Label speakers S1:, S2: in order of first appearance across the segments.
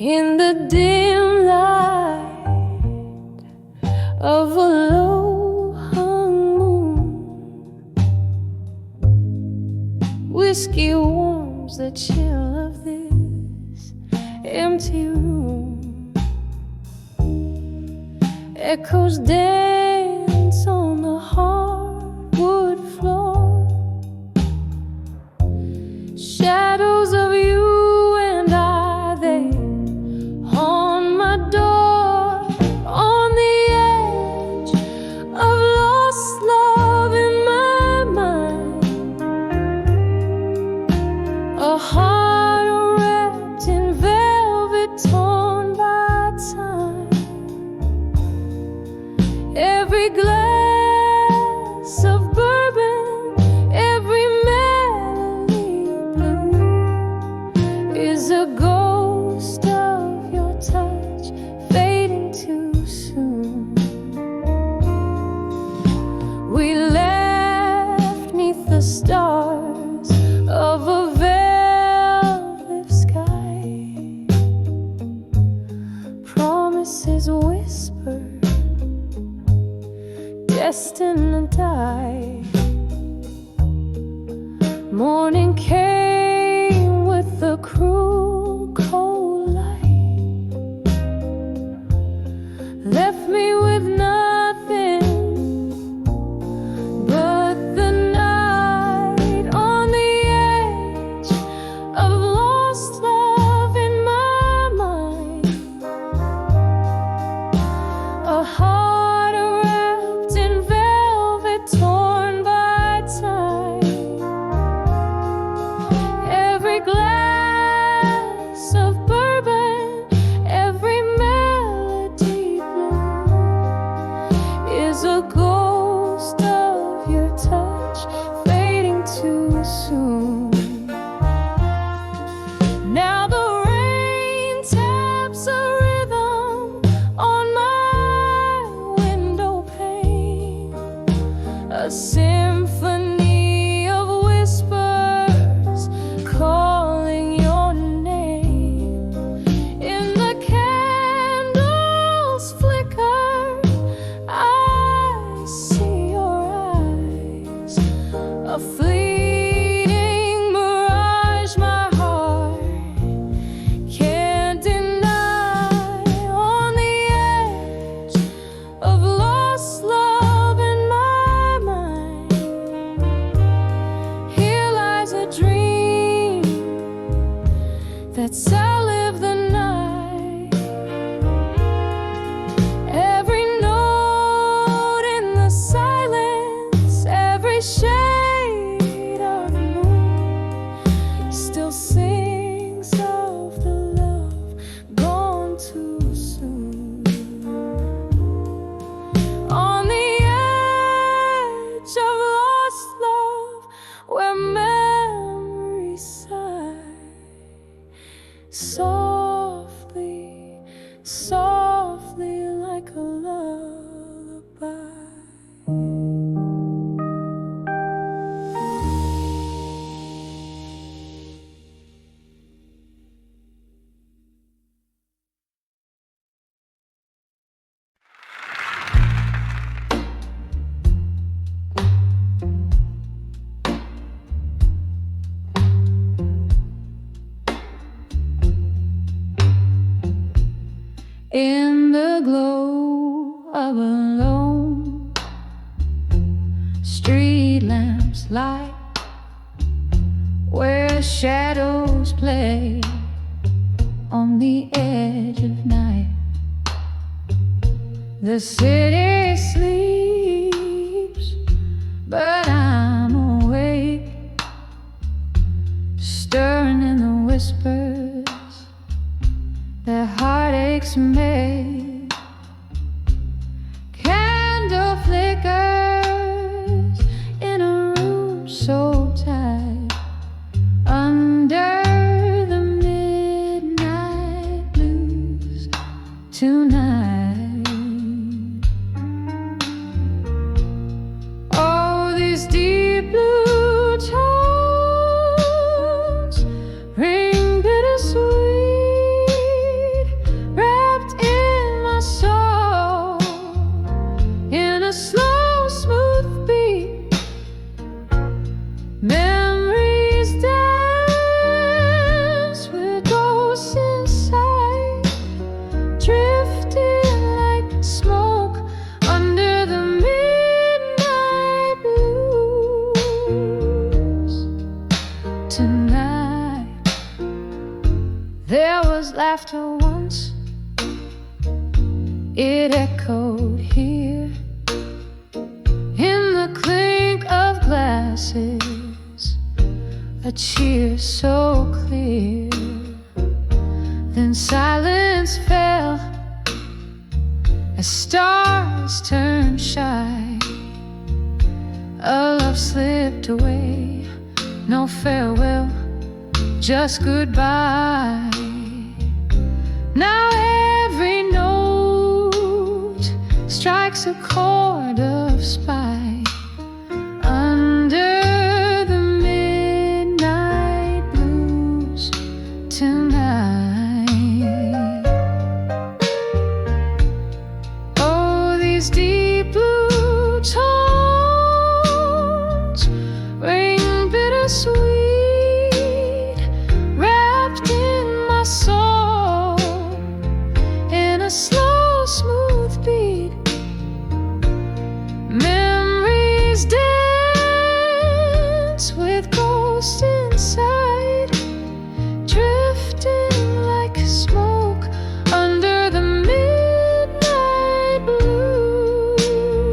S1: In the dim light of a low-hung moon, whiskey warms the chill of this empty room. Echoes dance on the hardwood floor. Shadows of you and I, they on my door, on the edge of lost love in my mind. A heart wrapped in velvet torn by time. Every glass of bourbon, every melody blue is a ghost of your touch fading too soon. We left 'neath the stars of a velvet sky. Promises whispered, destined to die. Morning came with the cruel cold light, left me with nothing but the night on the edge of lost love in my mind. A heart wrapped in velvet torn by time. Every glass of bourbon, every melody blue is a ghost of your touch fading too soon. Now the rain taps a rhythm on my window pane, a symphony of whispers calling your name. In the candles flicker, I see your eyes, a fleeting mirage my heart can't deny. On the edge of lost love in my mind, here lies a dream that's outlived the night. Every note in the silence, every shade of moon still sings of the love gone too soon. On the edge of lost love, where memories sigh, softly, softly like a lullaby. In the glow of a lone street lamps light, where shadows play on the edge of night, the city sleeps, but I'm awake, stirring in the whispers that heartaches make. Candle flickers in a room so tight, under the midnight bittersweet, wrapped in my soul, in a slow, smooth beat. Memories dance with ghosts inside, drifting like smoke under the midnight blues. Tonight there was laughter once, it echoed here in the clink of glasses, a cheer so clear. Then silence fell as stars turned shy. A love slipped away, no farewell, just goodbye. Now every note strikes a chord of spite under the midnight blues tonight. Oh, these deep blue tones ring bittersweet, wrapped in my soul, in a slow, smooth beat. Memories dance with ghosts inside, drifting like smoke under the midnight blues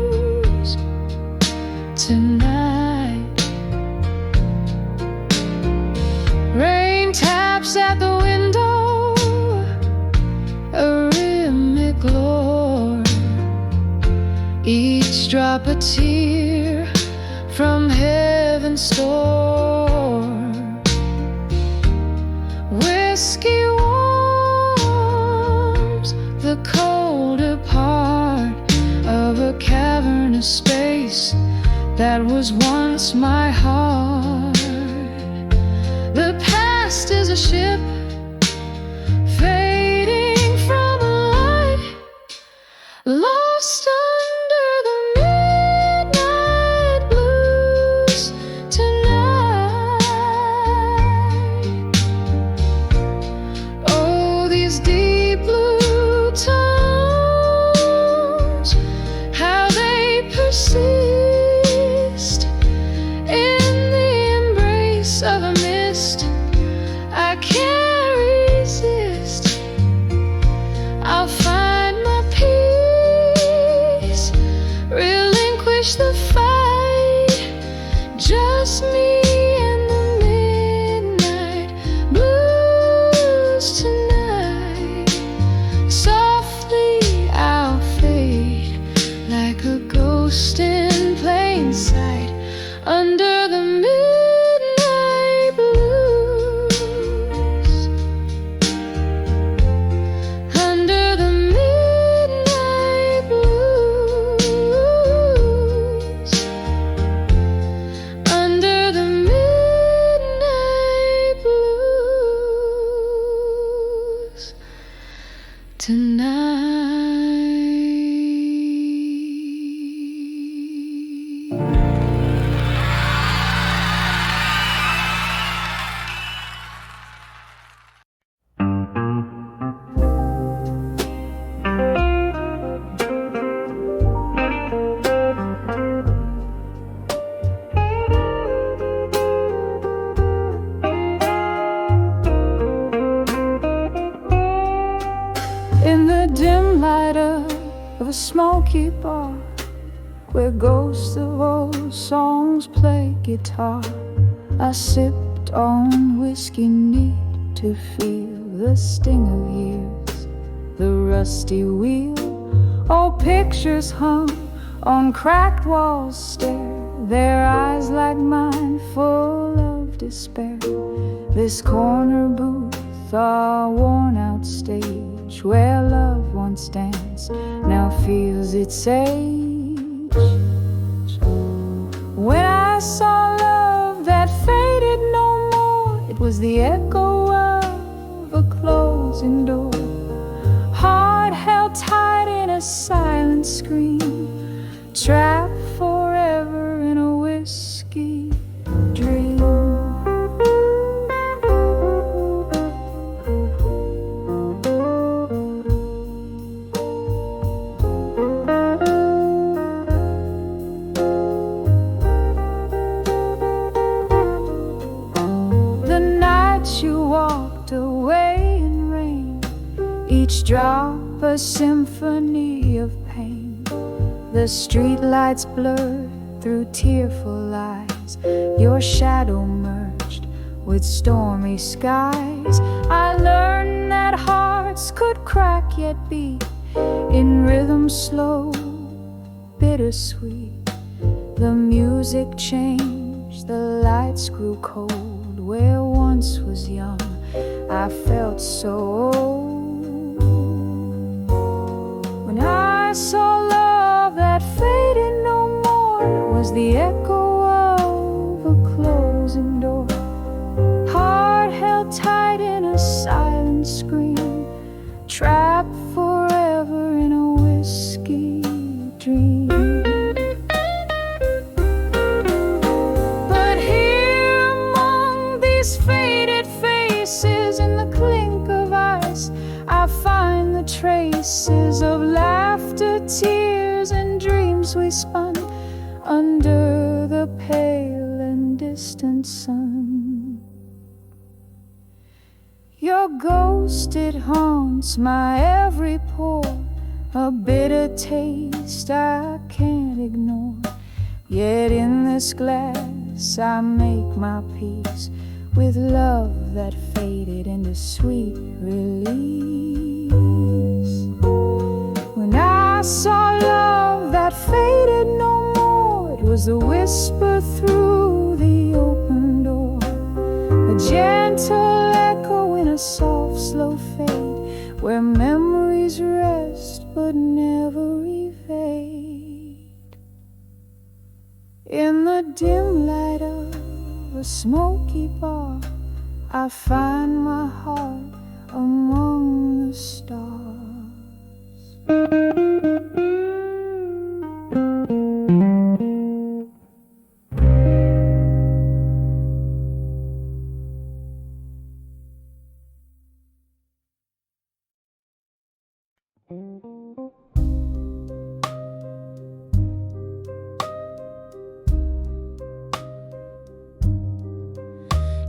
S1: tonight. Rain taps at the window, a rhythmic lore, each drop a tear from heaven's store. Whiskey warms the colder part of a cavernous space that was once my heart. The past is a ship fading from a light, lost under the midnight blues tonight. Oh, these deep blue tones, how they persist in the embrace of a mist I can't resist. I'll find my peace, relinquish the fight, just me and the midnight blues tonight. Softly I'll fade like a ghost in plain sight under the midnight blues, under the midnight blues, under the midnight blues tonight. In the dim light of a smoky bar, where ghosts of old songs play guitar, I sipped on whiskey neat to feel the sting of years, the rusty wheel. Old pictures hung on cracked walls stare, their eyes like mine full of despair. This corner booth, a worn out stage where love once danced now feels its age. When I saw love that faded no more, it was the echo of silent scream, trapped forever in a whiskey dream. The nights you walked away in rain, each drop a symphony of pain. The streetlights blurred through tearful eyes, your shadow merged with stormy skies. I learned that hearts could crack yet beat in rhythm slow, bittersweet. The music changed, the lights grew cold. Where once was young, I felt so old. When I saw love that faded no more, it was the echo of a closing door. Heart held tight in a silent scream, trapped forever in a whiskey dream. But here among these faded faces, in the clink of ice, I find the traces of laughter, tears, and dreams we spun under the pale and distant sun. Your ghost, it haunts my every pore, a bitter taste I can't ignore. Yet in this glass I make my peace with love that faded into sweet release. When I saw love that faded no more, it was the whisper through the open door, a gentle echo in a soft slow fade, where memories rest but never evade. In the dim light of a smoky bar, I find my heart among the stars.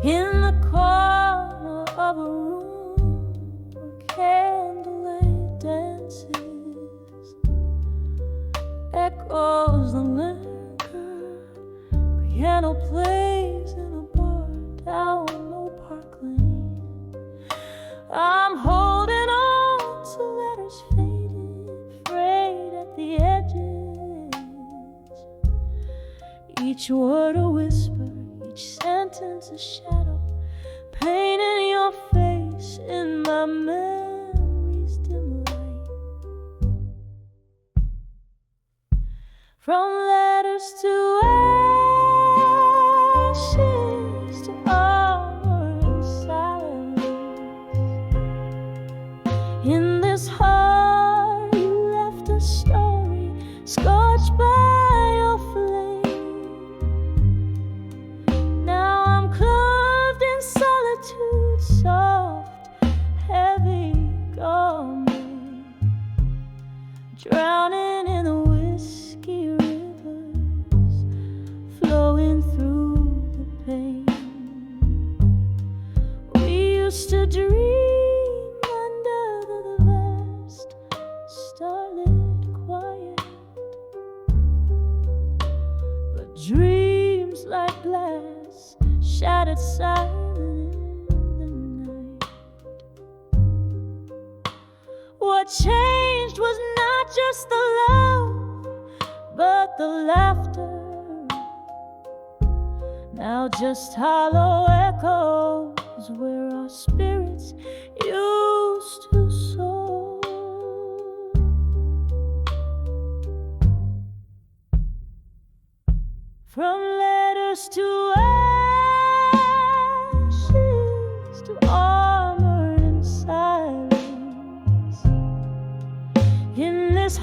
S2: In the corner of a room where candlelight dances, echoes the linger, piano plays in a bar down Old Park Lane. I'm holding on to letters faded, frayed at the edges, each word a whisper, each sentence a shadow, painting your face in my memory's dim light. From letters to ashes, to armor and silence, in this heart you left a story scorched by your flame. Now I'm clothed in solitude, soft, heavy garment, drowning in the whiskey rivers, flowing through the pain. We used to dream under the vast starlit quiet, but dreams like glass shattered silent in the night. What changed was not just the love, but the laughter. Now just hollow echoes where our spirits used to soar. From letters to ashes, to armor and silence, in this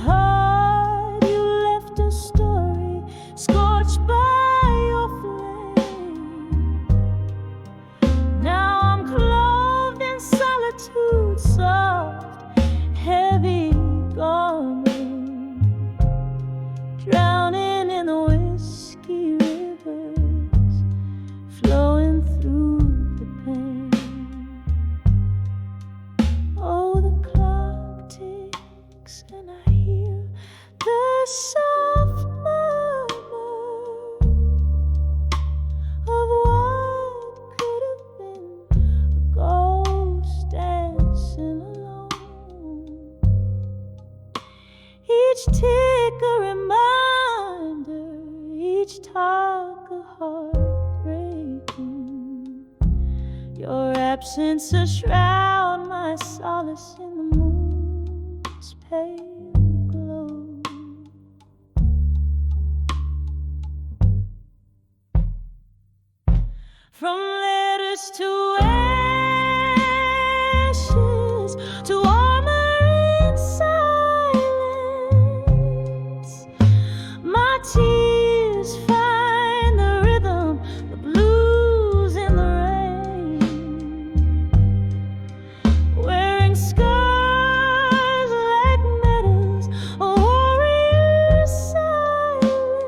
S2: soft murmur of what could have been a ghost dancing alone. Each tick a reminder, each talk a heartbreaking. Your absence a shroud, my solace in the moon's pale glow. From letters to ashes, to armor in silence, my tears find the rhythm, the blues in the rain. Wearing scars like medals, a warrior's silence,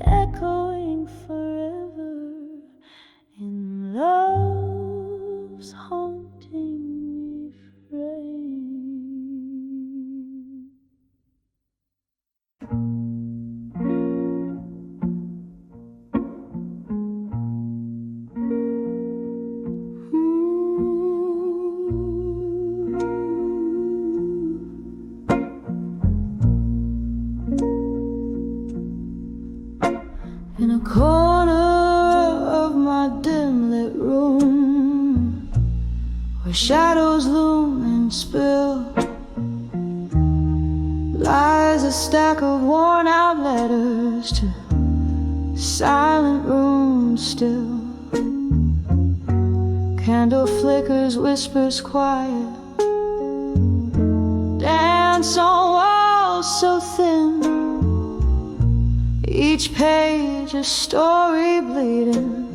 S2: echoing forever in love's haunting refrain. In a corner of my dim lit room, where shadows loom and spill, lies a stack of worn out letters to silent rooms still. Candle flickers, whispers quiet, dance on walls so thin. Each page a story bleeding,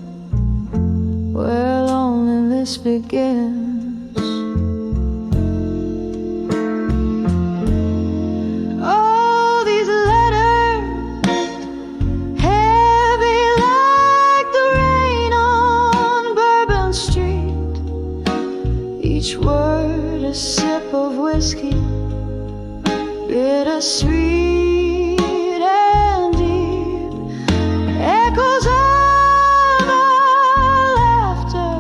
S2: where loneliness begins. Oh, these letters, heavy like the rain on Bourbon Street. Each word a sip of whiskey, bittersweet. Echoes of our laughter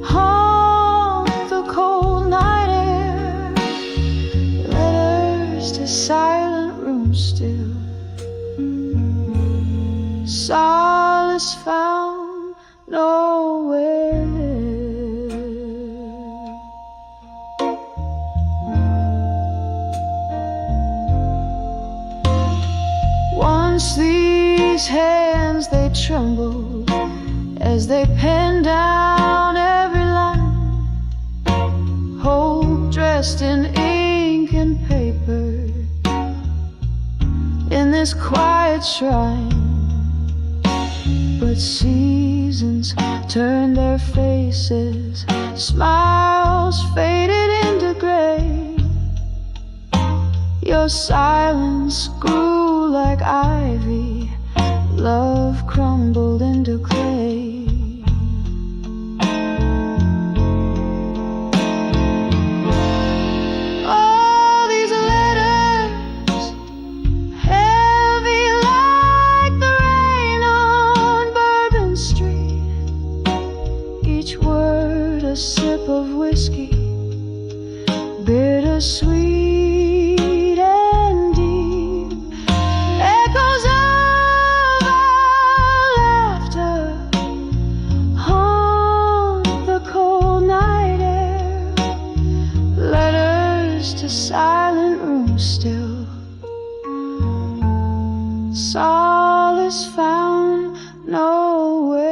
S2: haunt the cold night air. Letters to silent rooms still, solace found nowhere. Once these hands they trembled as they penned down every line. Hope dressed in ink and paper in this quiet shrine. But seasons turned their faces, smiles faded into gray. Your silence grew like ivy, love crumbled into clay. All these letters, heavy like the rain on Bourbon Street. Each word a sip of whiskey, bittersweet. Silent room still, solace found nowhere.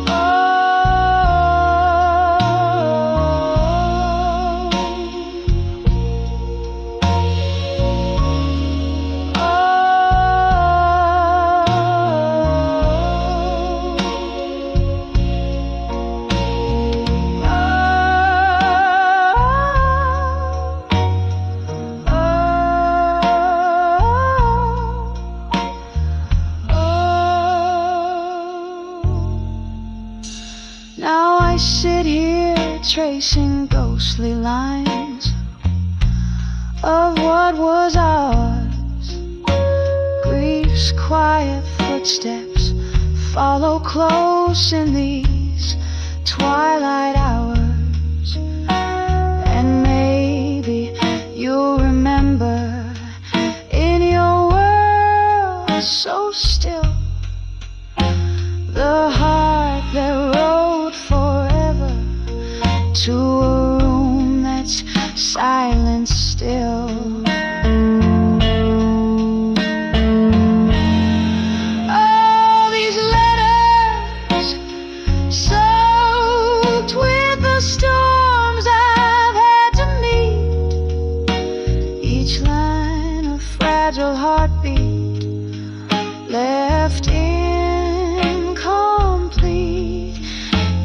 S2: Oh,
S1: I sit here tracing ghostly lines of what was ours. Grief's quiet footsteps follow close in these twilight hours. And maybe you'll remember in your world so still the heart that rode forever to a room that's silent still. All these letters soaked with the storms I've had to meet, each line a fragile heartbeat left incomplete.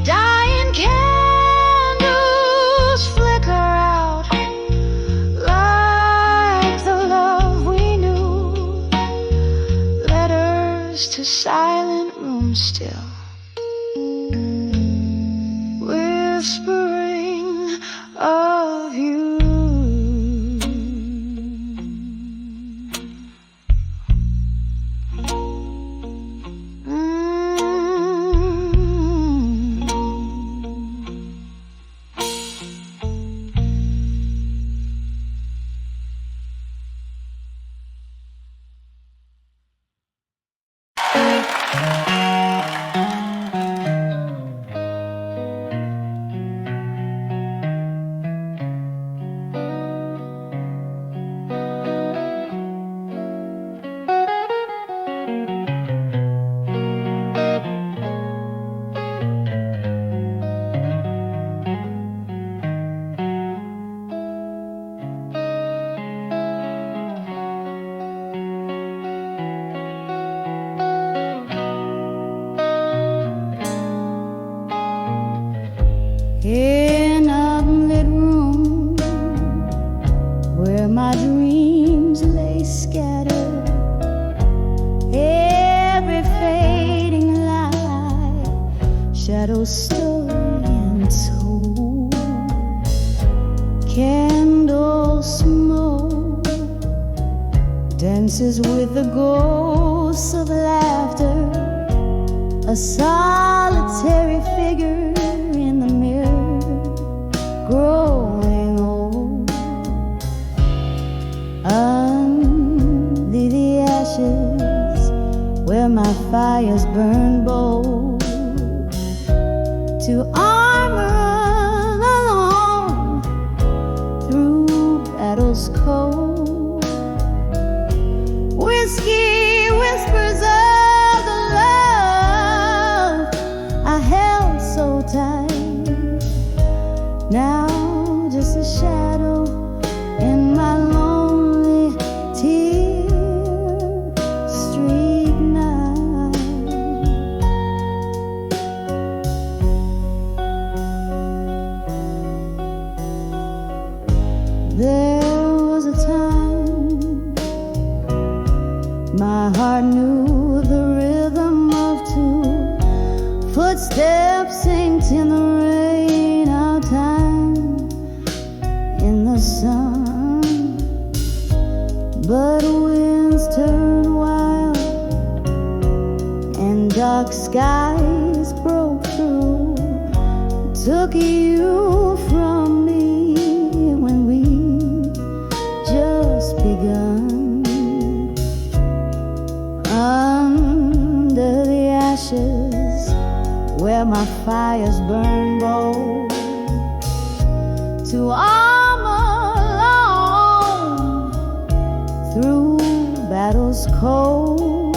S1: Dying candles flicker out like the love we knew. Letters to silent rooms still, whispering of you.
S2: In a lit room where my dreams lay scattered, every fading light, shadows story and told, candle smoke dances with the ghosts of laughter, a solitary figure in the mirror, growing old. Under the ashes where my fires burn bold, to armor alone through battles cold. Whiskey whispers of the love I held so tight. Now just a shadow in my lonely tear-streaked night. There was a time my heart knew the rhythm of two footsteps synced in the rain, our time in the sun. But winds turned wild and dark skies broke through, took you from me when we just begun. Under the ashes where my fires burn bold, to armor alone through battles cold.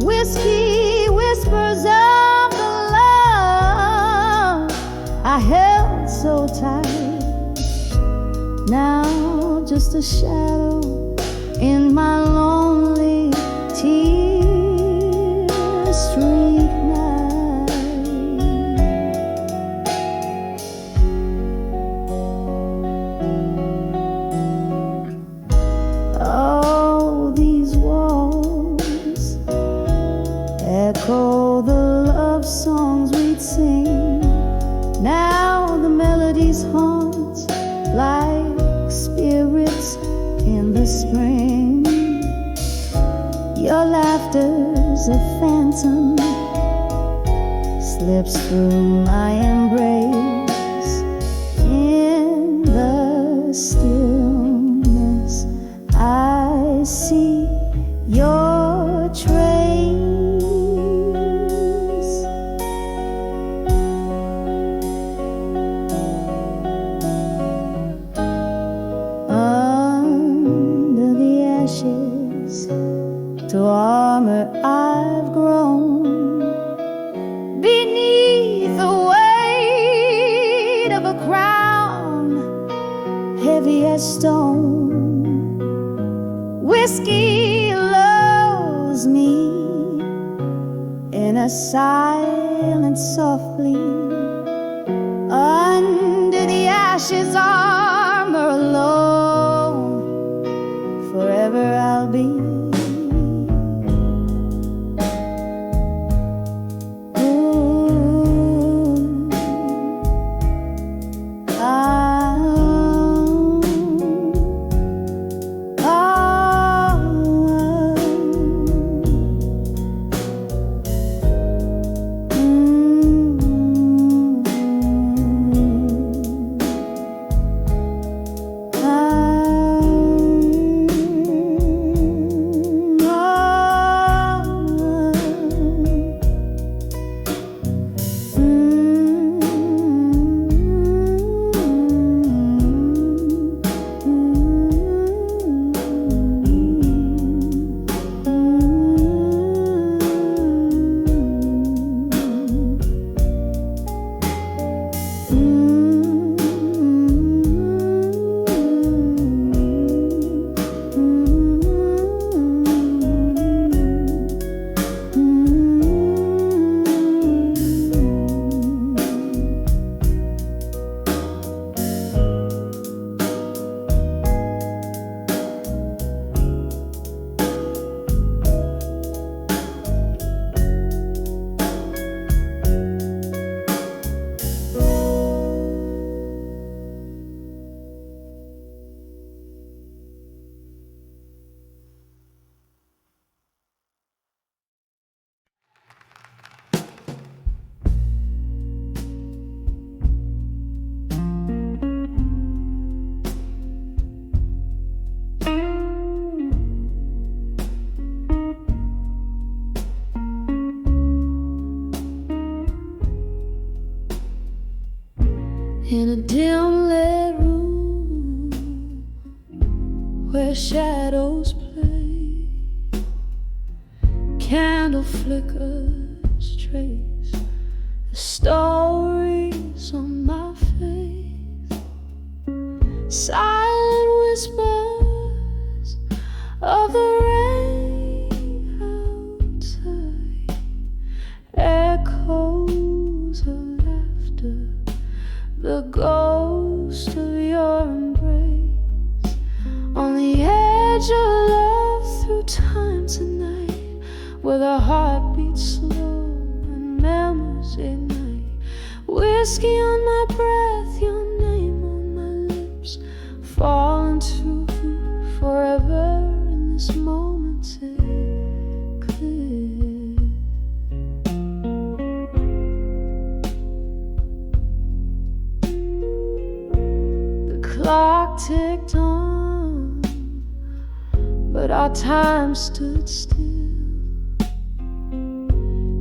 S2: Whiskey whispers of the love I held so tight. Now just a shadow in my lonely tear-streaked night. Oh, these walls echo the love songs we'd sing
S1: Your laughter's a phantom, slips through my embrace. In the stillness I see your trace. Under the ashes, to armor I've grown. Beneath the weight of a crown, heavy as stone, whiskey lulls me in a silence softly. Under the ashes, armor alone, forever I'll be.
S2: In a dim lit room where shadows play, candle flickers trace the stories on my face. Silent whispers of the rain outside, echoes of laughter, the ghost of your embrace. On the edge of love through time tonight, where the heart beats slow and memories ignite. Whiskey on my breath, your name on my lips, falling to forever in this moment's eclipse. The clock ticked on, but our time stood still.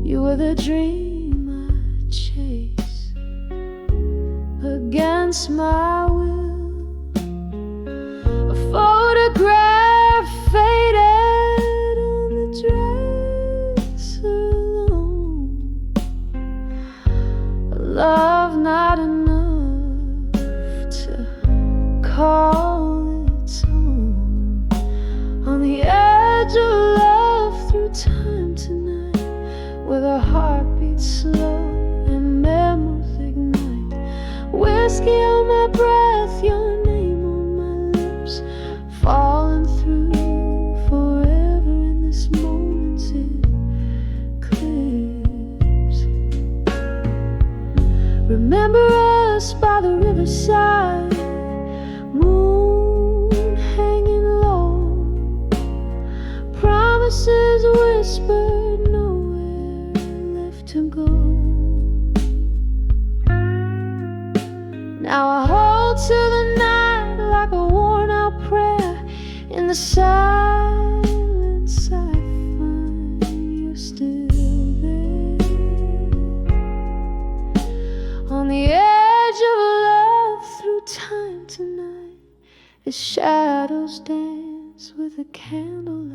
S2: You were the dream I chased against my will. A photograph faded on the dresser alone. A love not enough to call its own. On the edge of love through time tonight, where the heart beats slow and memories ignite. Whiskey on my breath, your name on my lips, falling through forever in this moment's eclipse. Remember us by the riverside, moon hanging low, promises
S1: letters whispered, nowhere left to go. Now I hold to the night like a worn-out prayer. In the silence I find you're still there. On the edge of love through time tonight, as shadows dance with the candlelight.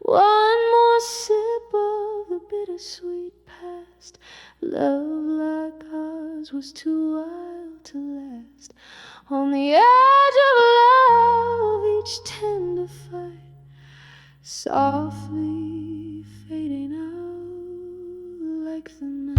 S1: One more sip of the bittersweet past. Love like ours was too wild to last. On the edge of love, each tender fight, softly fading out like the night.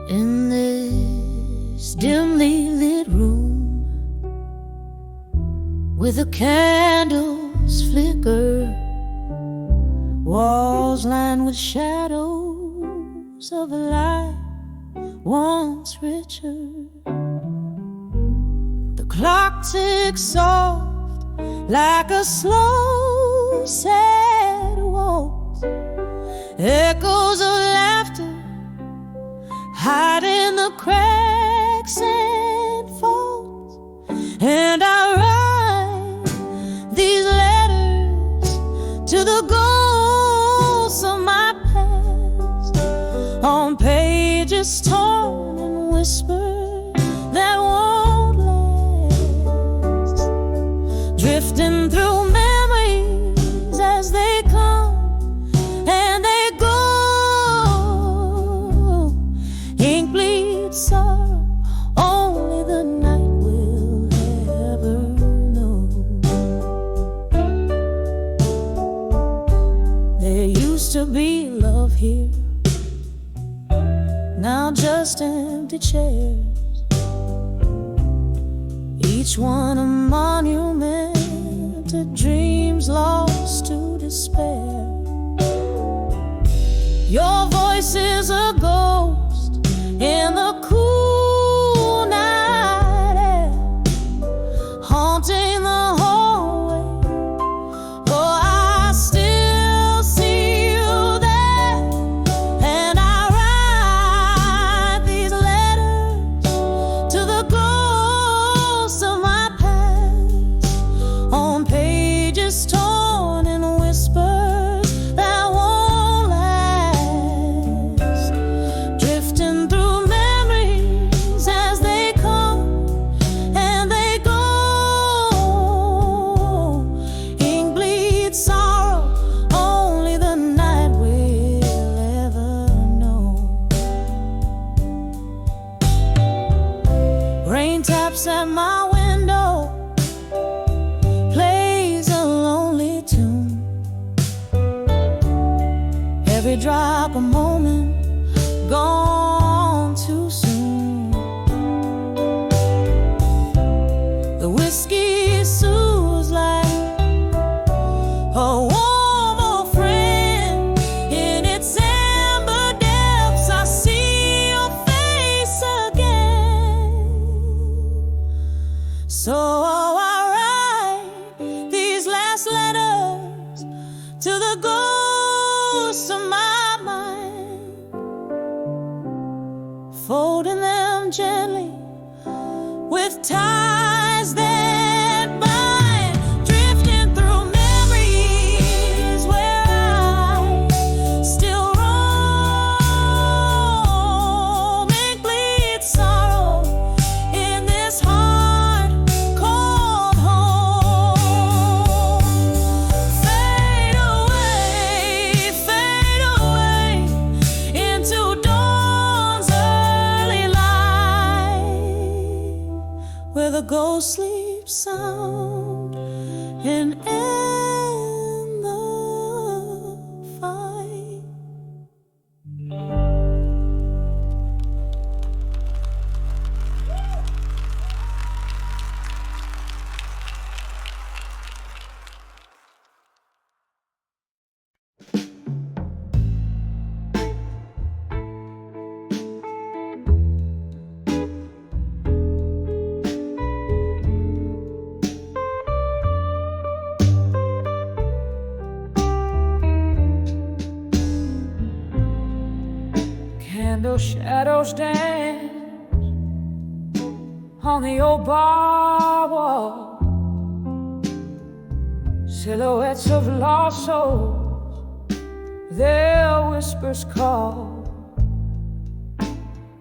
S2: In this dimly lit room, with the candles flicker, walls lined with shadows of a life once richer. The clock ticks soft like a slow, sad waltz. Echoes of laughter hide in the cracks and folds. And I write these letters to the ghosts of my past, on pages torn and whispered that won't last, drifting through memories as they come and they go. Ink bleeds sorrow, only the night will ever know. There used to be love here, now just empty chairs, each one a monument to dreams lost to despair. Your voice is a ghost in the cool night air, haunting the hallway. Oh, I still see you there, and I write these letters to the ghosts of my past, on pages torn and whispers that won't last, drifting through memories as they come and they go. Ink bleeds sorrow, only the night will ever know. Rain taps at my window, plays a lonely tune. Every drop a moment, gone too soon. The whiskey soothes like a warm old friend. In its amber depths, I see your face again. So I write these last letters to the ghosts of my mind, folding them gently with ties that bind, drifting through memories where I still roam. Ink bleeds sorrow in this heart, cold deep sound and end the fight.
S1: Candle shadows dance on the old bar wall, silhouettes of lost souls, their whispers call.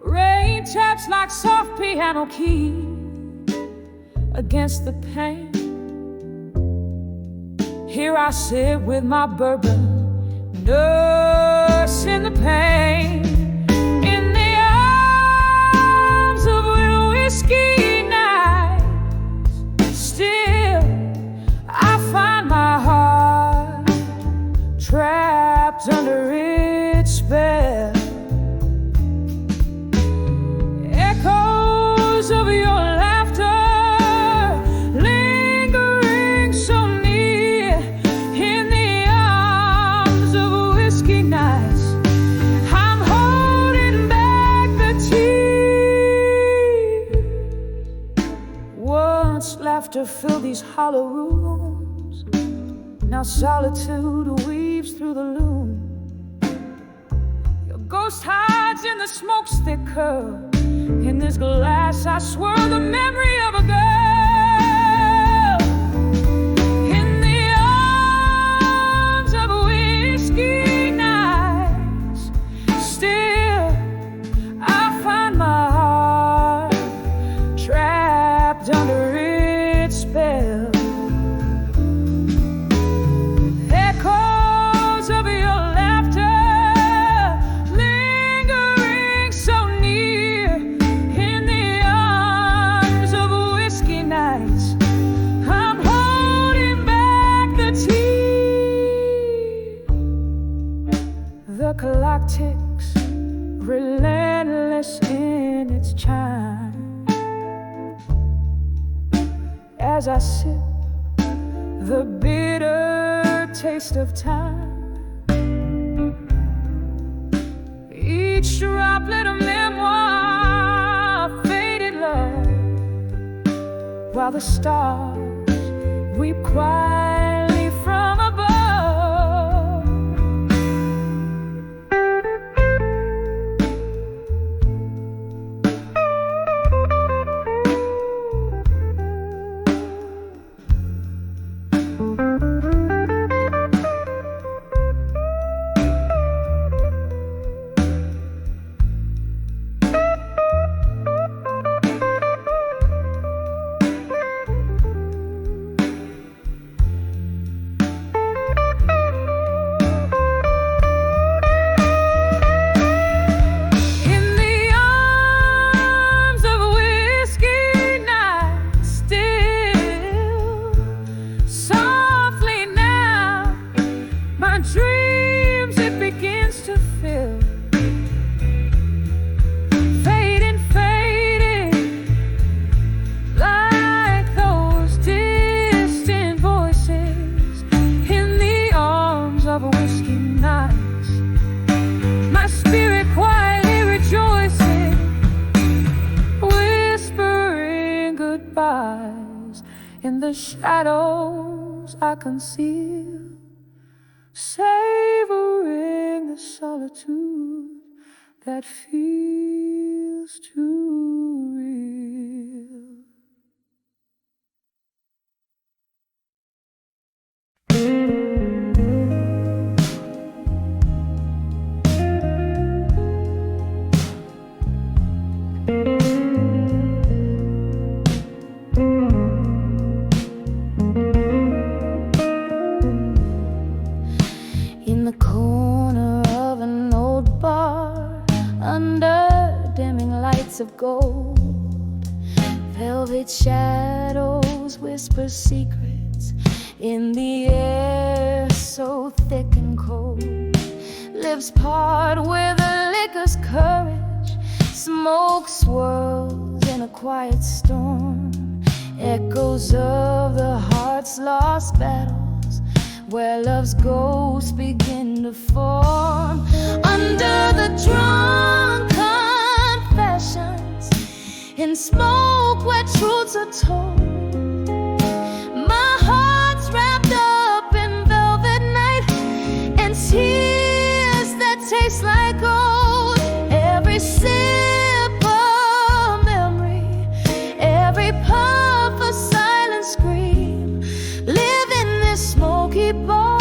S1: Rain taps like soft piano keys against the pane. Here I sit with my bourbon, nursing the pain. Whiskey nights, still I find my heart trapped under its spell. Echoes of your laughter lingering so near in the arms of whiskey nights. I'm holding back the tears. Once laughter filled these hollow rooms, now solitude weaves through the loom. Your ghost hides in the smoke's thick curl. In this glass I swirl the memory of a girl. In the arms of whiskey nights, still I find my heart trapped under its spell. Echoes of your laughter lingering so near in the arms of whiskey nights. I'm holding back the tears. The clock ticks, relentless in its chime, as I sip the bitter taste of time. Each droplet of memoir, faded love, while the stars weep quietly from above. In the shadows I conceal, savoring the solitude that feels too real.
S2: In the corner of an old bar, under dimming lights of gold, velvet shadows whisper secrets in the air, so thick and cold. Lips part with a liquor's courage. Smoke swirls in a quiet storm. Echoes of the heart's lost battles, where love's ghosts begin to form. Under the drunk confessions, in smoke where truths are told, my heart's wrapped up in velvet night and tears that taste like gold. Every sip of memory, every puff a silent scream, live in this smoky bar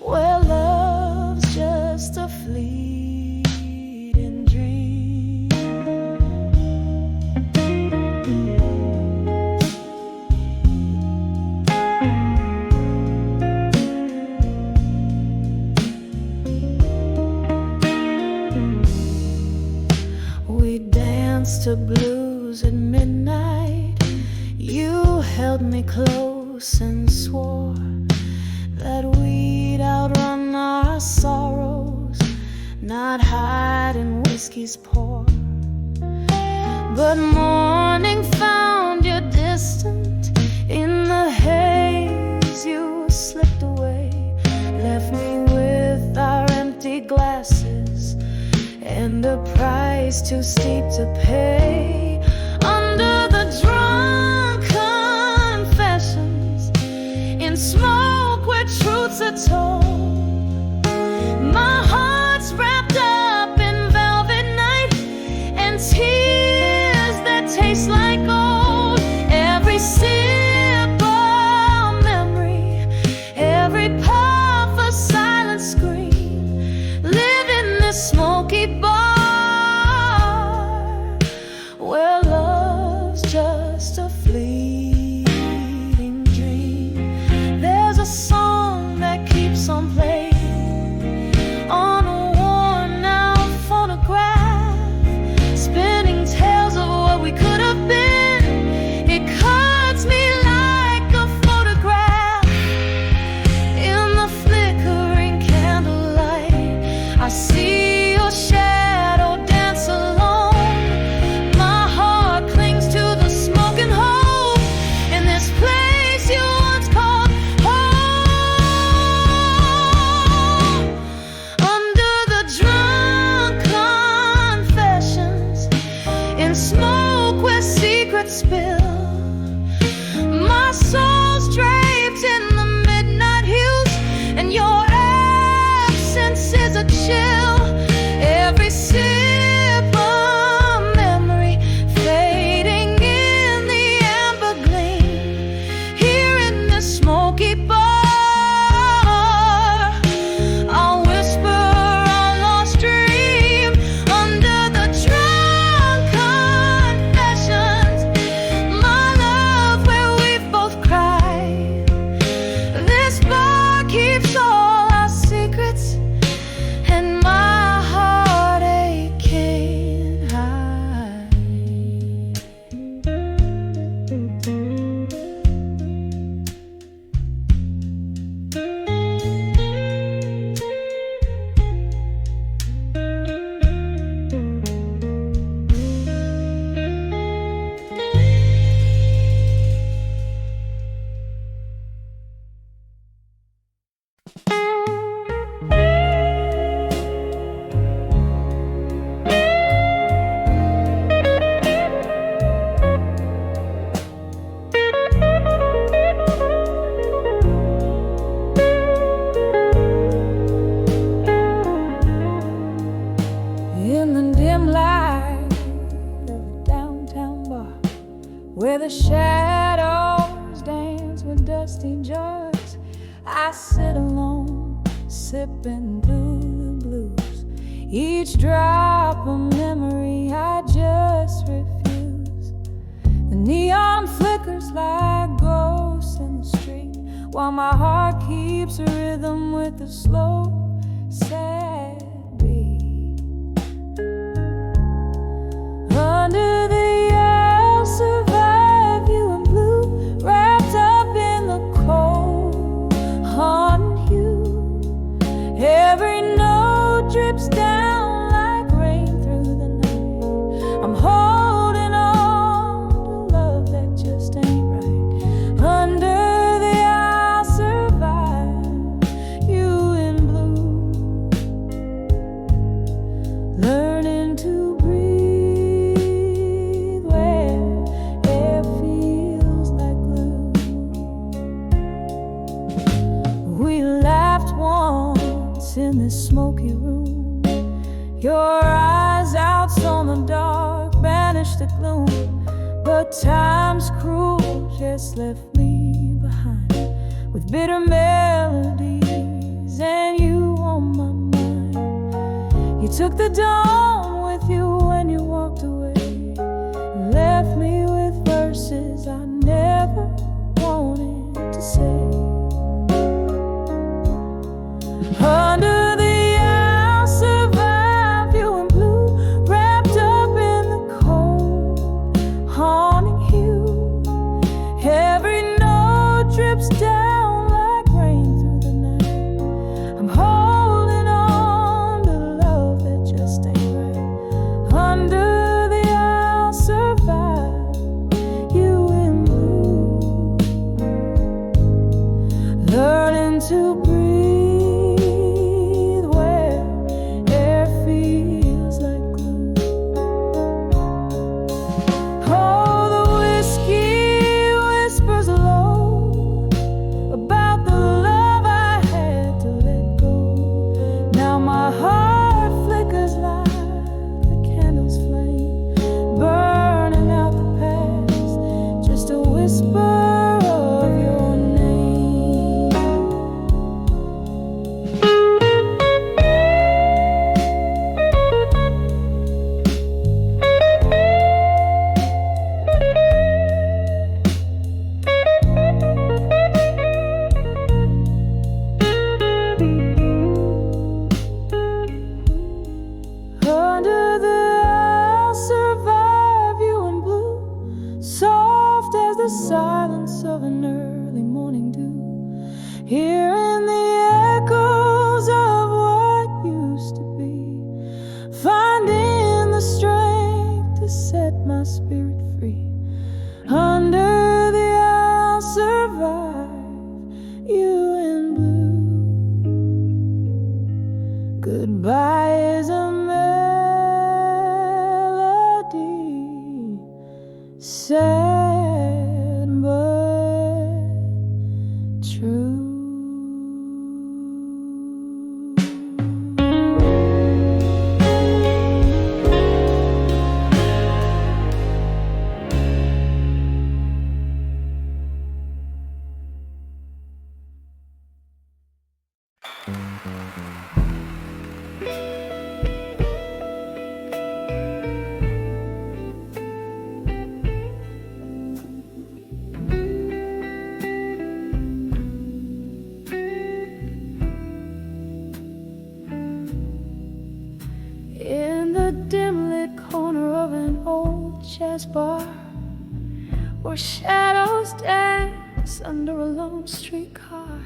S2: where love's just a fleeting dream. We danced to blues at midnight. You held me close and swore that we'd outrun our sorrows, not hide in whiskey's pour. But morning found you distant. In the haze you slipped away, left me with our empty glasses and a price too steep to pay. Under the drunk confessions, in smoke where truths are told, my heart's wrapped up in velvet night and tears that taste like gold. Every sip of memory, every puff a silent scream, live in this smoky bar where love's just a fleeting dream. There's a song that keeps on playing on a worn out phonograph, spinning tales of what we could have been. It cuts me like a photograph in the flickering candlelight. I see your shadow dance alone. My heart clings to the smoke and hope in this place you once called home. Under the drunk confessions, in smoke where secrets spill, my soul's draped in the midnight hues, and your absence is a chill. Every sip of memory fading in the amber gleam, here in this smoky bar, I'll whisper our lost dream. Under the drunk confessions, my love, where we've both cried, this bar keeps all our secrets, and my heartache can't hide. In the dim light of a downtown bar, where the shadows dance with dusty jars, I sit alone, sipping blue blues. Each drop of memory I just refuse. The neon flickers like ghosts in the street, while my heart keeps a rhythm with a slow, sad beat. Under the yellow survival this smoky room. Your eyes out on the dark banish the gloom, but time's cruel just left me behind with bitter melodies and you on my mind. You took the dawn with you when you walked away and left me with verses I never wanted to say. Under the I'll survive you in blue, wrapped up in the cold, haunting you. Every note drips down like rain through the night. I'm holding on to love that just ain't right. Under the I'll survive you in blue, learning to breathe where air feels like glue. Oh, the whiskey whispers low about the love I had to let go. Now my heart flickers like the candle's flame, burning out the past, just a whisper of your name. Under the I'll survive you in blue, soft as the silence of an early morning dew, hearing the echoes of what used to be, finding the strength to set my spirit free. Under the I'll survive you in blue. Goodbye is a melody, sad but true. In the dim lit corner of an old jazz bar, where shadows dance under a lone streetcar,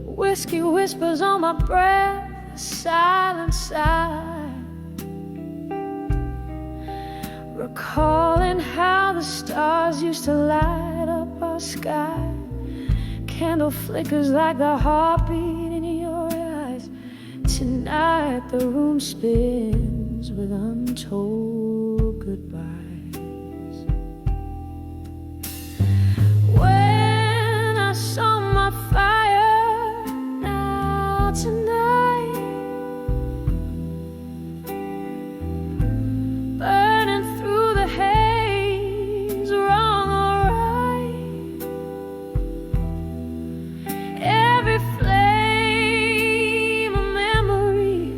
S2: whiskey whispers on my breath, a silent sigh, recalling how the stars used to light up our sky. Candle flickers like the heartbeat in your eyes. Tonight the room spins with untold goodbyes. When I saw my fire, now tonight, burning through the haze, wrong or right, every flame a memory,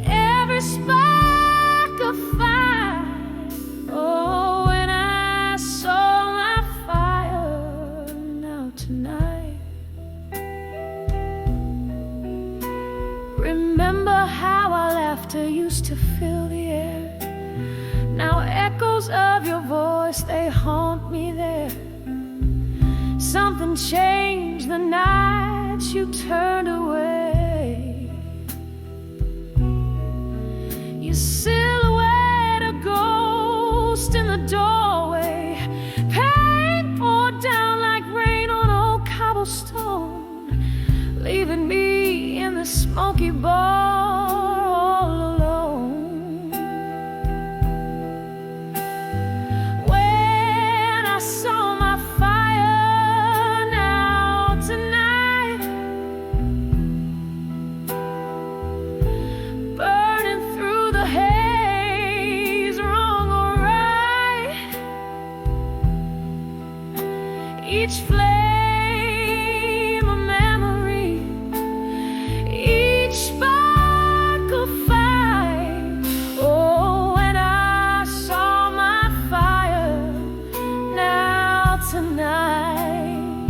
S2: every spark of fire. Oh, when I saw my fire, now tonight, remember how our laughter used to fill the air. Now echoes of your voice, they haunt me there. Something changed the night you turned away. Your silhouette a ghost in the doorway. Pain poured down like rain on old cobblestone, leaving me in the smoky bar all alone. When I saw my fire, now tonight, each flame a memory, each spark a fight. Oh, when I saw my fire, now tonight,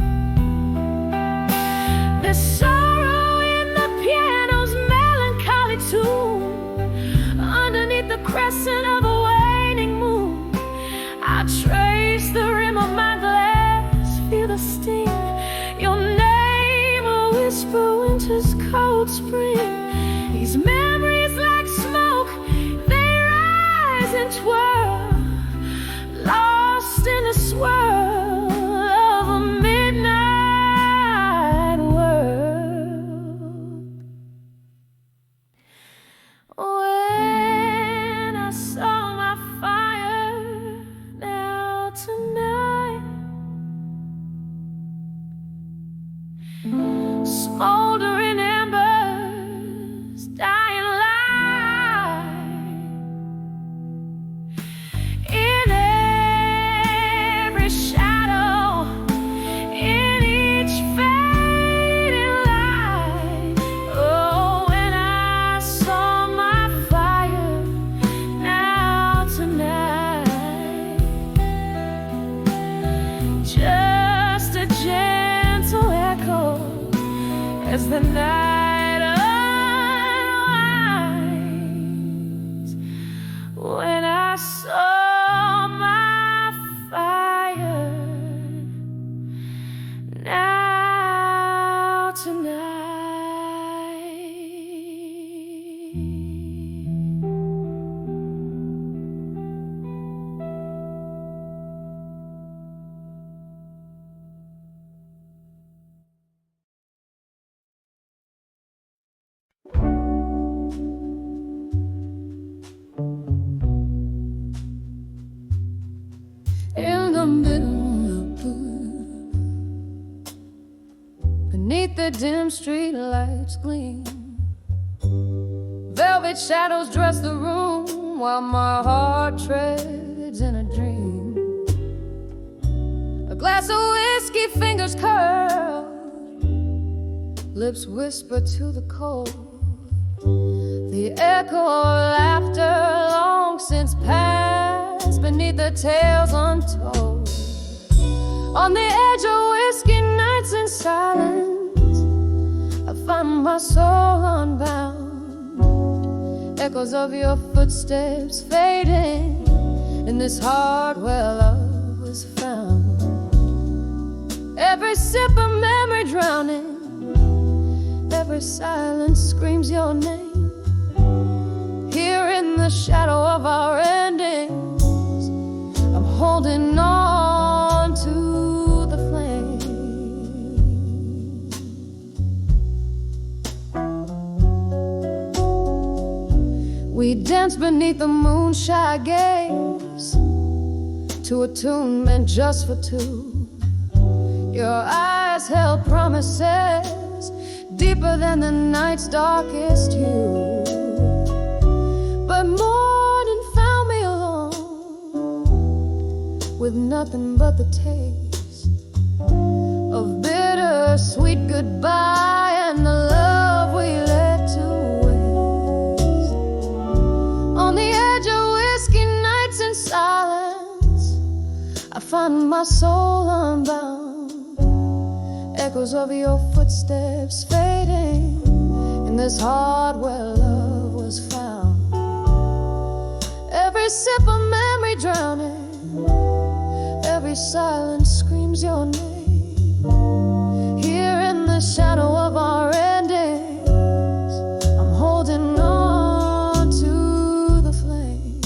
S2: there's sorrow in the piano's melancholy tune, underneath the crescent of a waning moon. I trace the rim of my glass, feel the sting, your name a whisper, winter's cold spring. These memories like smoke, they rise and twirl, lost in the swirl of a midnight world. When I saw my fire, now tonight, smoldering embers, dying light. In every shadow, in each fading light. Oh, when I saw my fire, now tonight, just a gentle echo as the night unwinds. When I saw my fire, now tonight.
S1: In the middle of blue, beneath the dim street lights gleam, velvet shadows dress the room while my heart treads in a dream. A glass of whiskey, fingers curl, lips whisper to the cold, the echo of laughter long since passed beneath the tales untold. On the edge of whiskey nights in silence, I find my soul unbound, echoes of your footsteps fading in this heart where love was found. Every sip of memory drowning, every silence screams your name. Here in the shadow of our endings, I'm holding on to the flame. We dance beneath the moonshine gaze to a tune meant just for two. Your eyes held promises deeper than the night's darkest hue. But morning found me alone, with nothing but the taste of bitter-sweet goodbye and the love we let to waste. On the edge of whiskey nights in silence, I find my soul unbound, echoes of your footsteps fading in this heart where love was found. Every sip of memory drowning, every silence screams your name. Here in the shadow of our endings, I'm holding on to the flame.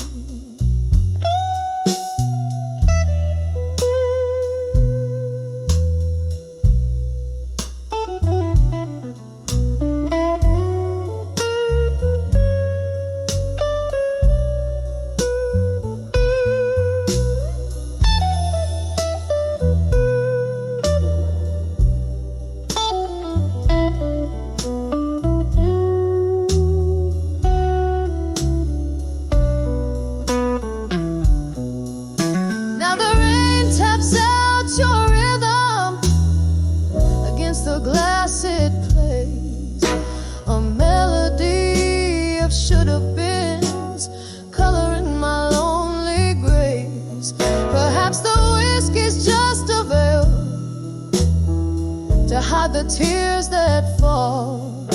S2: hide the tears that fall.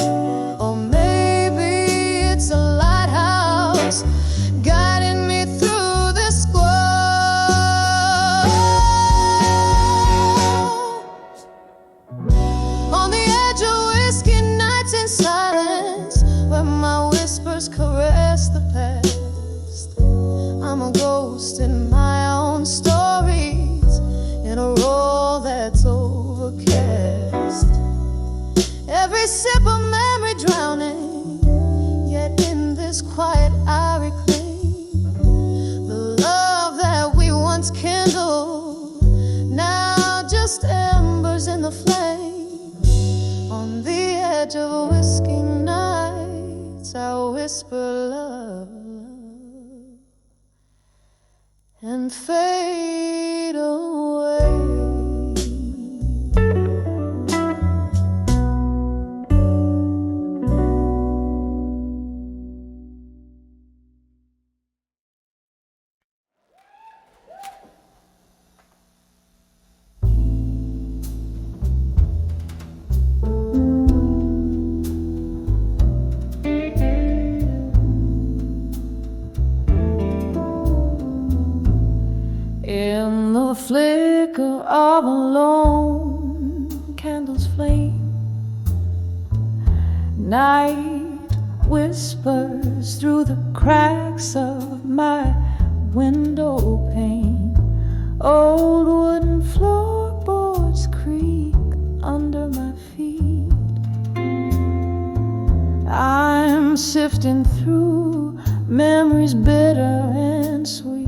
S2: Or maybe it's a lighthouse guiding me through the squall. On the edge of whiskey nights in silence, where my whispers caress the past, I'm a ghost in my own stories, in a role that's overcast. Every sip of memory drowning, yet in this quiet I reclaim the love that we once kindled, now just embers in the flame. On the edge of whiskey nights I whisper love and fade away. In the flicker of a lone candle's flame, night whispers through the cracks of my window pane. Old wooden floorboards creak under my feet. I'm sifting through memories bitter and sweet.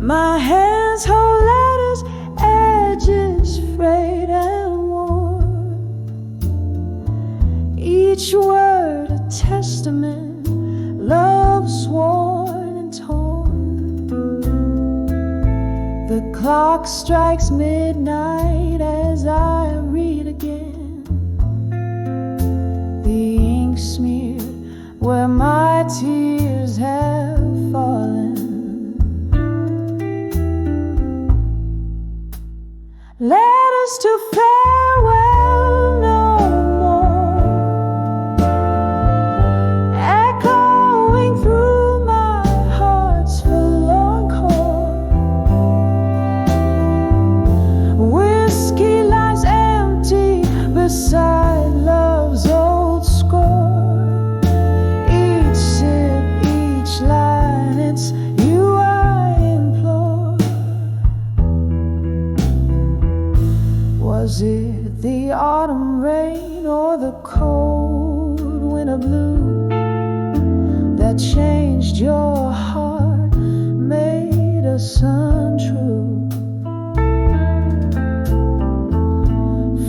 S2: My hands hold letters, edges frayed and worn, each word a testament, love sworn and torn. The clock strikes midnight as I read again, the ink smeared where my tears have fallen. Letters to farewell no more, echoing through my heart's forlorn chord. Whiskey lies empty beside love's old score. Each sip, each line, it's you I implore. Was it the autumn rain or the cold winter blue that changed your heart, made us untrue?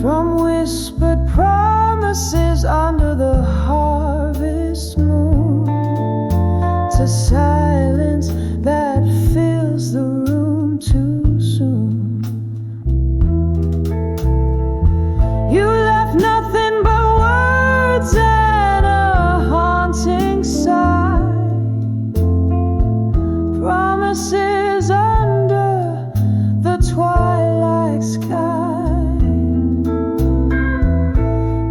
S2: From whispered promises under the harvest moon to silence that fills the room too soon. You left nothing but words and a haunting sigh, promises under the twilight sky.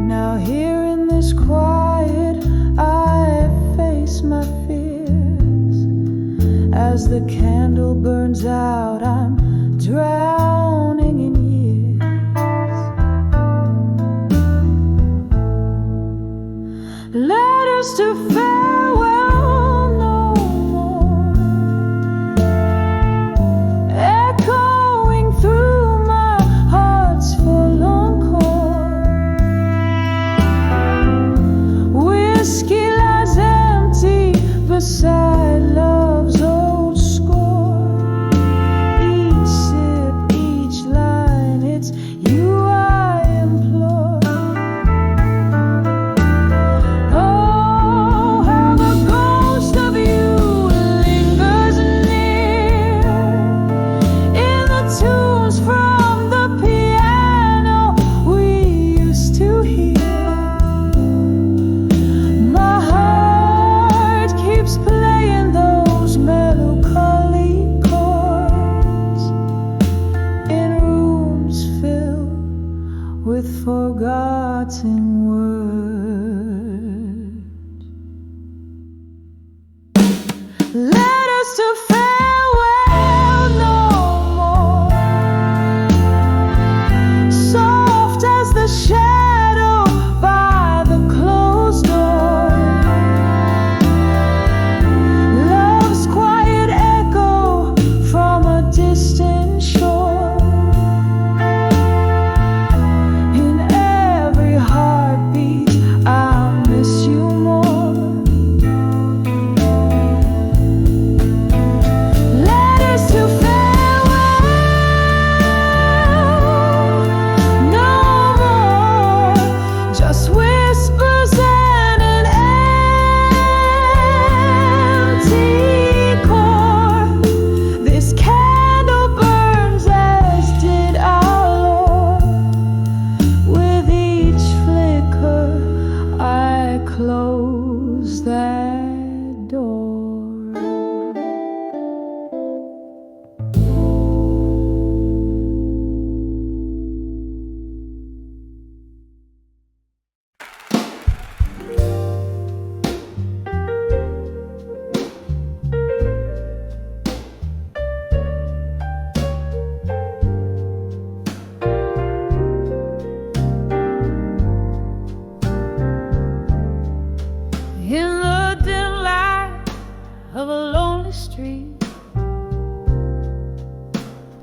S2: Now here in this quiet I face my fears. As the candle burns out, I'm drowning in years. Letters to farewell no more, echoing through my heart's forlorn chord. Whiskey lies empty beside love's old score.
S1: distant shore. In every heartbeat, I miss you more. Letters to farewell, no more, just whispers and an empty core. This candle burns as did our Lord. With each flicker, I close that door. In the dim light of a lonely street,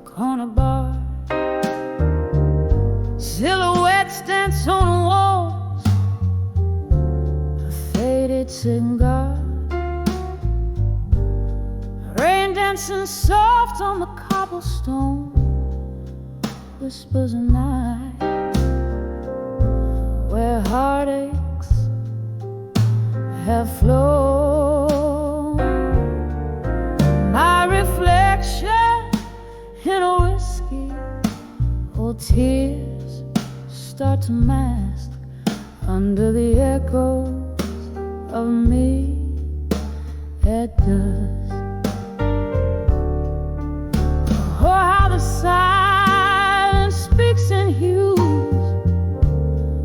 S1: corner bar, silhouettes dance on the walls, a faded cigar, rain dancing soft on the cobblestone, whispers a night where heartaches have flown. My reflection in a whiskey, old tears start to mask under the echoes of me at dusk. Oh, how the silence speaks in hues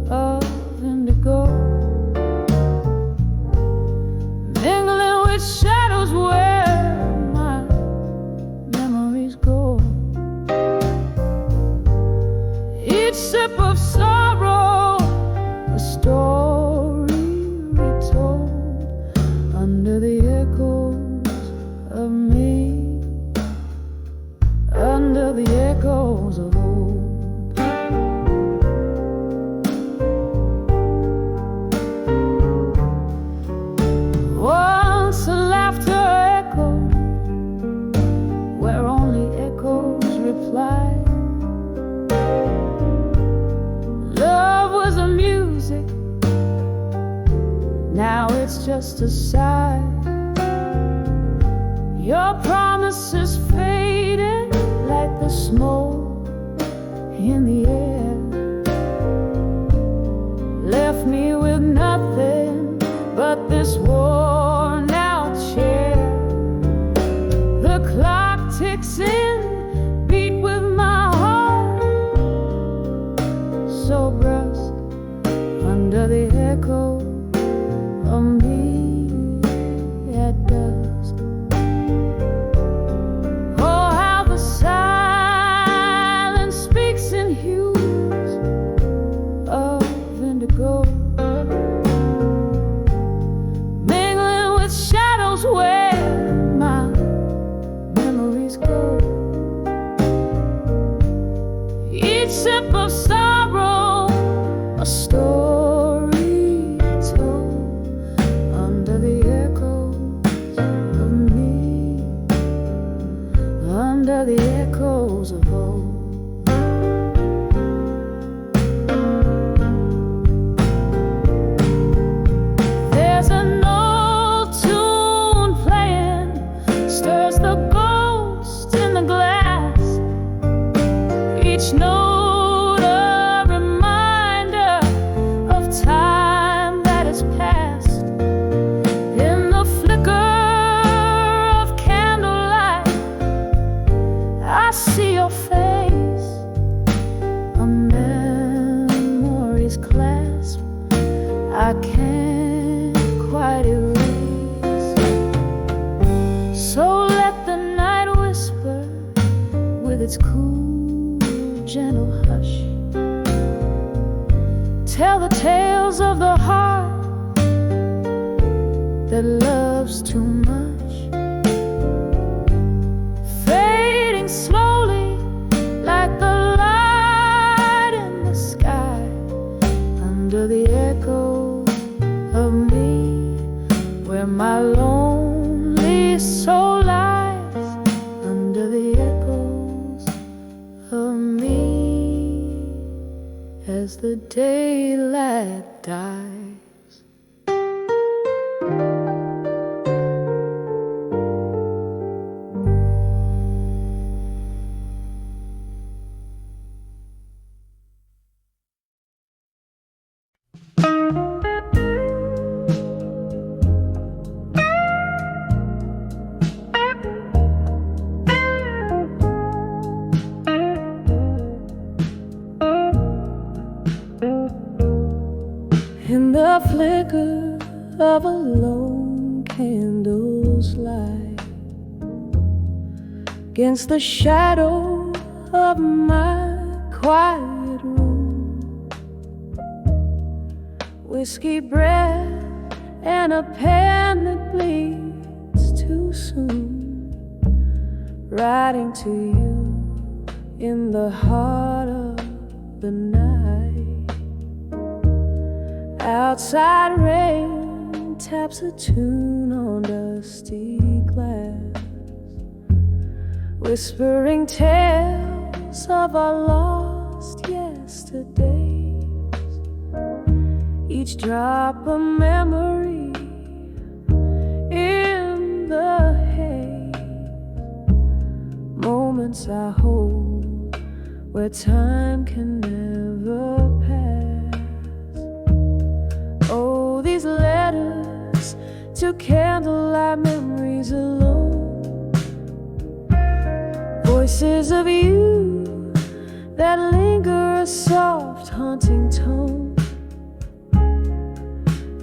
S1: of indigo, mingling with shadows where my memories go. Each sip of sorrow, a story retold under the echoes of me, under the echoes of old. Once a laughter echoed where only echoes replied. Love was a music, now it's just a sigh. Your promises faded like the smoke in the air, left me with nothing but this worn out chair. The clock ticks in, beat with my heart, so brusque under the echo of me at dusk. Oh, how the silence speaks in hues of indigo, mingling with shadows where my memories go. Each sip of sorrow, a story told under the echoes of me, under the echoes of old. There's an old tune playing, stirs the ghost in the glass. Each note a reminder of time that has passed. In the flicker of candlelight, I see your face, a memory's clasp I can't quite erase. So let the night whisper with its cool, gentle hush, tell the tales of the heart that loves too much, fading slow as the daylight dies.
S2: In the flicker of a lone candle's light, against the shadow of my quiet room, whiskey breath and a pen that bleeds too soon, writing to you in the heart of the night. Outside rain taps a tune on dusty glass, whispering tales of our lost yesterdays. Each drop a memory in the haze, moments I hold where time can never pass. Oh, these letters to candlelight memories alone, voices of you that linger, a soft haunting tone.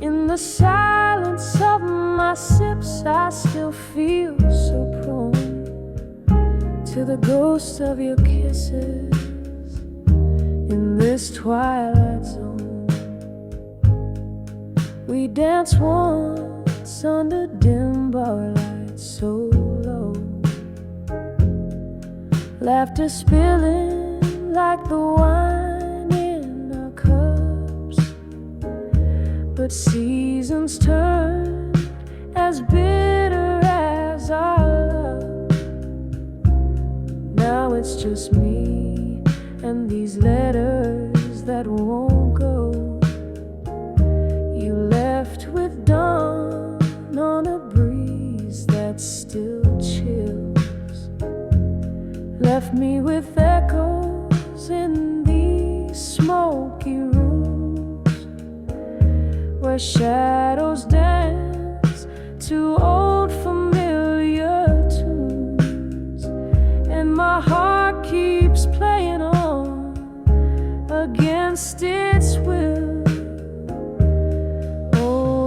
S2: In the silence of my sips, I still feel so prone to the ghost of your kisses in this twilight zone. We danced once under dim bar lights so low, laughter spilling like the wine in our cups. But seasons turn as bitter as our love. Now it's just me and these letters that won't go. You left with dawn on a breeze that still chills, left me with echoes in these smoky rooms, where shadows dance to old familiar tunes, and my heart keeps playing on against its will.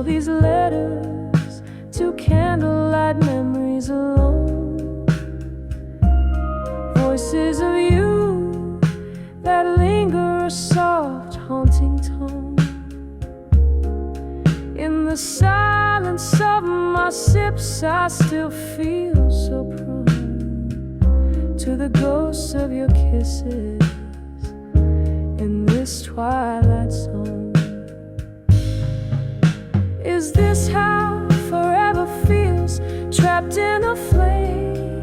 S2: These letters to candlelight memories alone, voices of you that linger, a soft haunting tone. In the silence of my sips, I still feel so prone to the ghosts of your kisses in this twilight zone. Is this how forever feels, trapped in a flame?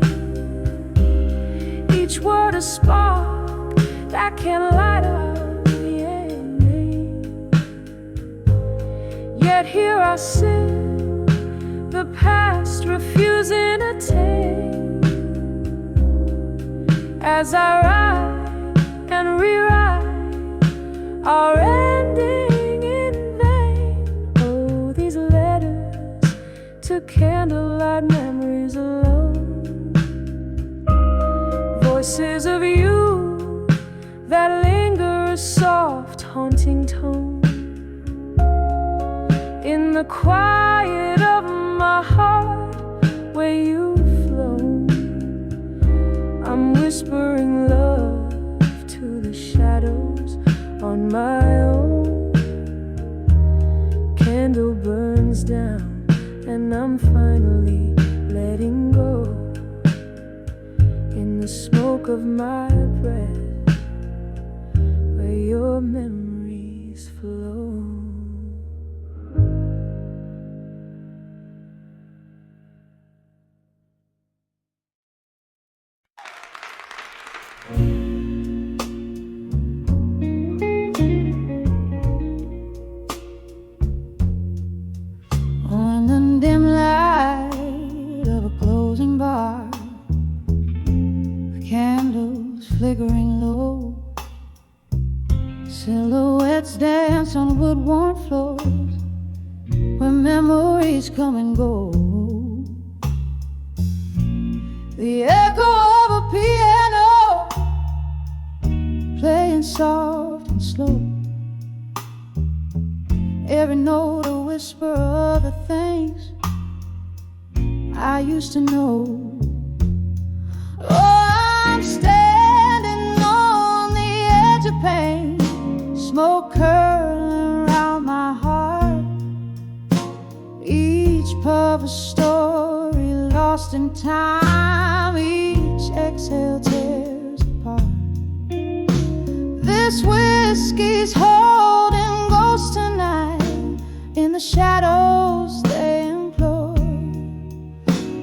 S2: Each word a spark that can light up the end. Yet here I sit, the past refusing to take, as I write and rewrite our ending. To candlelight memories alone, voices of you that linger, a soft haunting tone. In the quiet of my heart where you've flown, I'm whispering love to the shadows on my own. Candle burns down and I'm finally letting go in the smoke of my breath, where your memories flow.
S1: candles flickering low, silhouettes dance on wood-worn floors where memories come and go. The echo of a piano playing soft and slow, every note a whisper of the things I used to know. Oh, I'm standing on the edge of pain, smoke curling around my heart, each puff a story lost in time, each exhale tears apart. This whiskey's holding ghosts tonight, in the shadows they implore,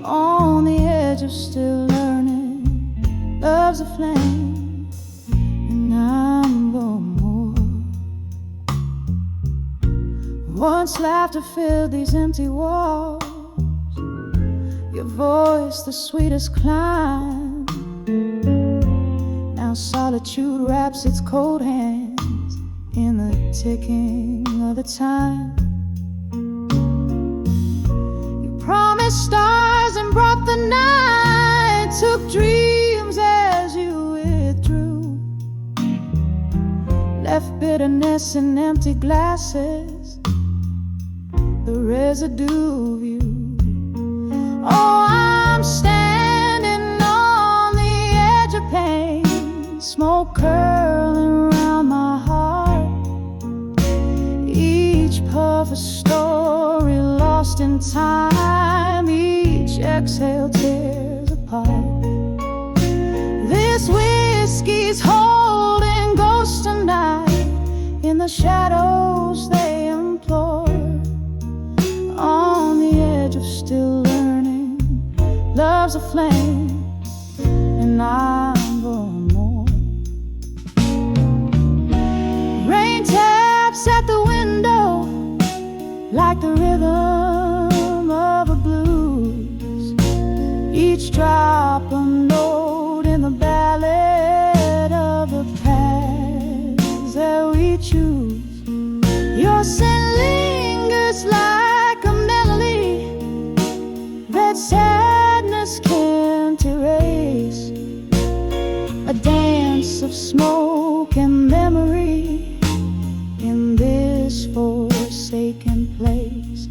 S1: on the edge of still learning, love's a flame, and I'm going more. Once laughter filled these empty walls, your voice the sweetest climb. Now solitude wraps its cold hands in the ticking of the time. You promised stars and brought the night, took dreams as you withdrew, left bitterness in empty glasses, the residue of you. Oh, I'm standing on the edge of pain, smoke curling around my heart, each puff a story lost in time, each exhale tears apart. This whiskey's holding ghosts tonight, in the shadows they implore, on the edge of still learning, love's a flame, and I'm going more. Rain taps at the window like the rhythm of a blues, each drop a note in the ballad of the paths that we choose. Your scent lingers like a melody that sadness can't erase, a dance of smoke and memory in this forsaken place,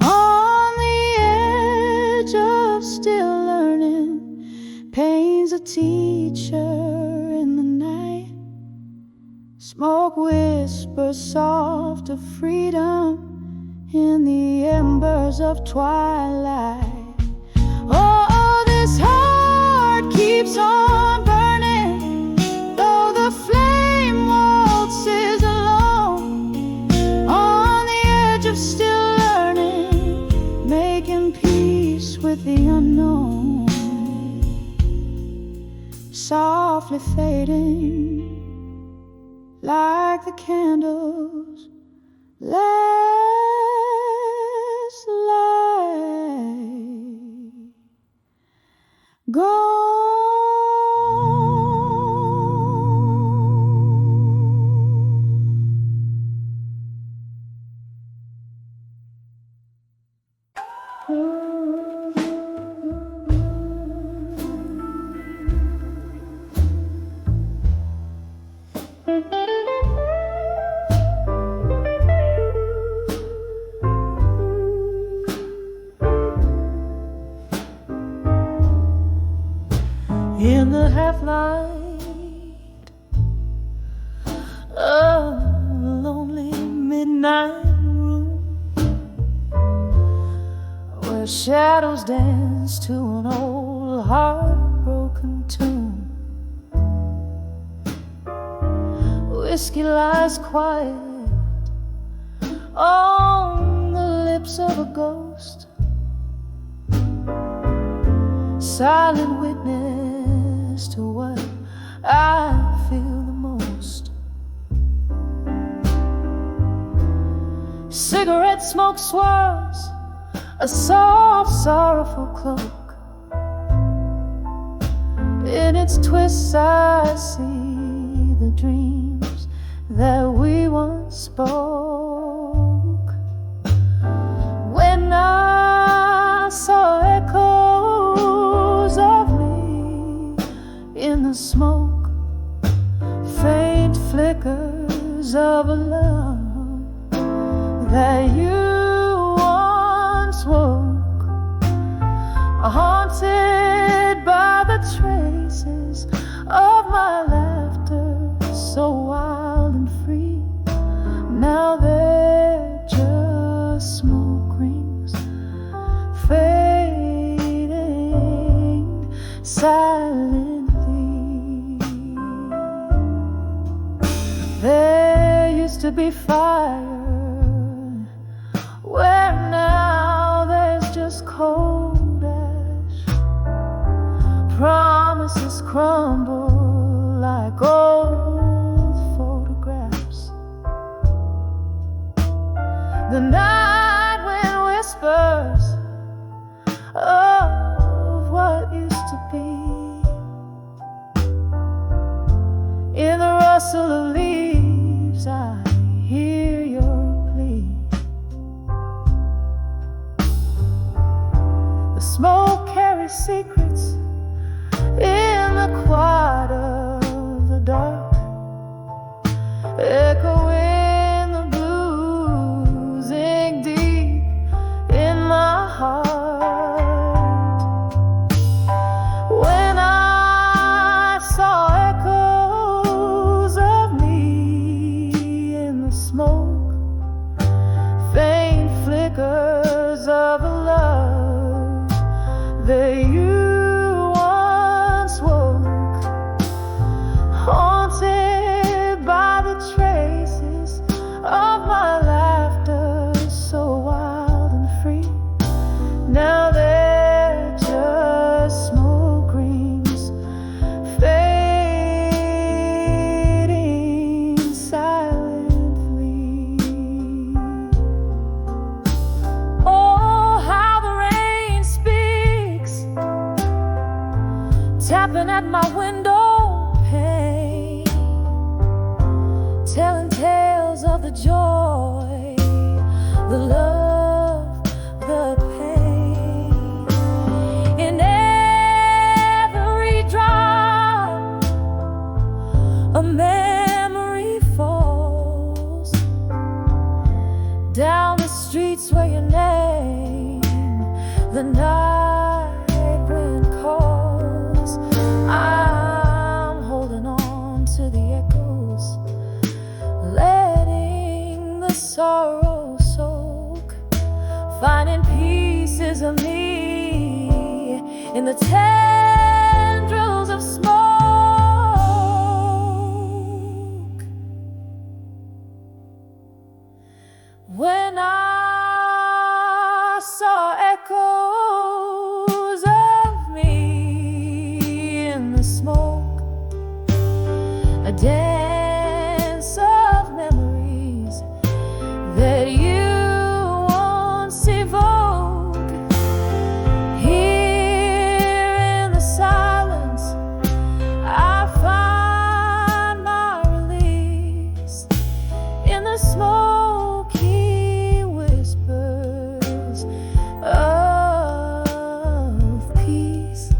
S1: on the edge of still learning, pain's a teacher in the night, smoke whispers soft of freedom in the embers of twilight. Oh, this heart keeps on burning, though the flame waltzes alone, on the edge of still learning, making peace with the unknown, softly fading like the candles last light gone.
S2: In the half light of a lonely midnight room, where shadows dance to an old heartbroken tune, whiskey lies quiet on the lips of a ghost, silent witness to what I feel the most. Cigarette smoke swirls a soft, sorrowful cloak.
S1: In its twists I see the dreams that we once spoke. When I saw echoes of me in the smoke, faint flickers of a love that you once woke, haunted by the traces of my laughter, so wild and free. Now they're just smoke rings fading silently. There used to be fire where now there's just cold ash. Promises crumble like old photographs. The night wind whispers of what used to be. In the rustle of leaves I hear your plea. The smoke carries secrets in the quiet of the dark, echoing the blues ink deep in my heart. When I saw echoes of me in the smoke, faint flickers of a love that you once woke, haunted by the traces of my laughter, so wild and free. Now they're just smoke rings fading silently. Oh, how the rain speaks, tapping at my window pane, telling tales of the joy, the love, the pain. In every drop, a memory falls down the streets where your name, the night wind calls. I'm holding on to the echoes, letting the sorrow soak, finding pieces of me in the tendrils of smoke. When I saw echoes of me in the smoke, a dance of memories that you once evoked. Here in the silence I find my release. In the smoky whispers of peace,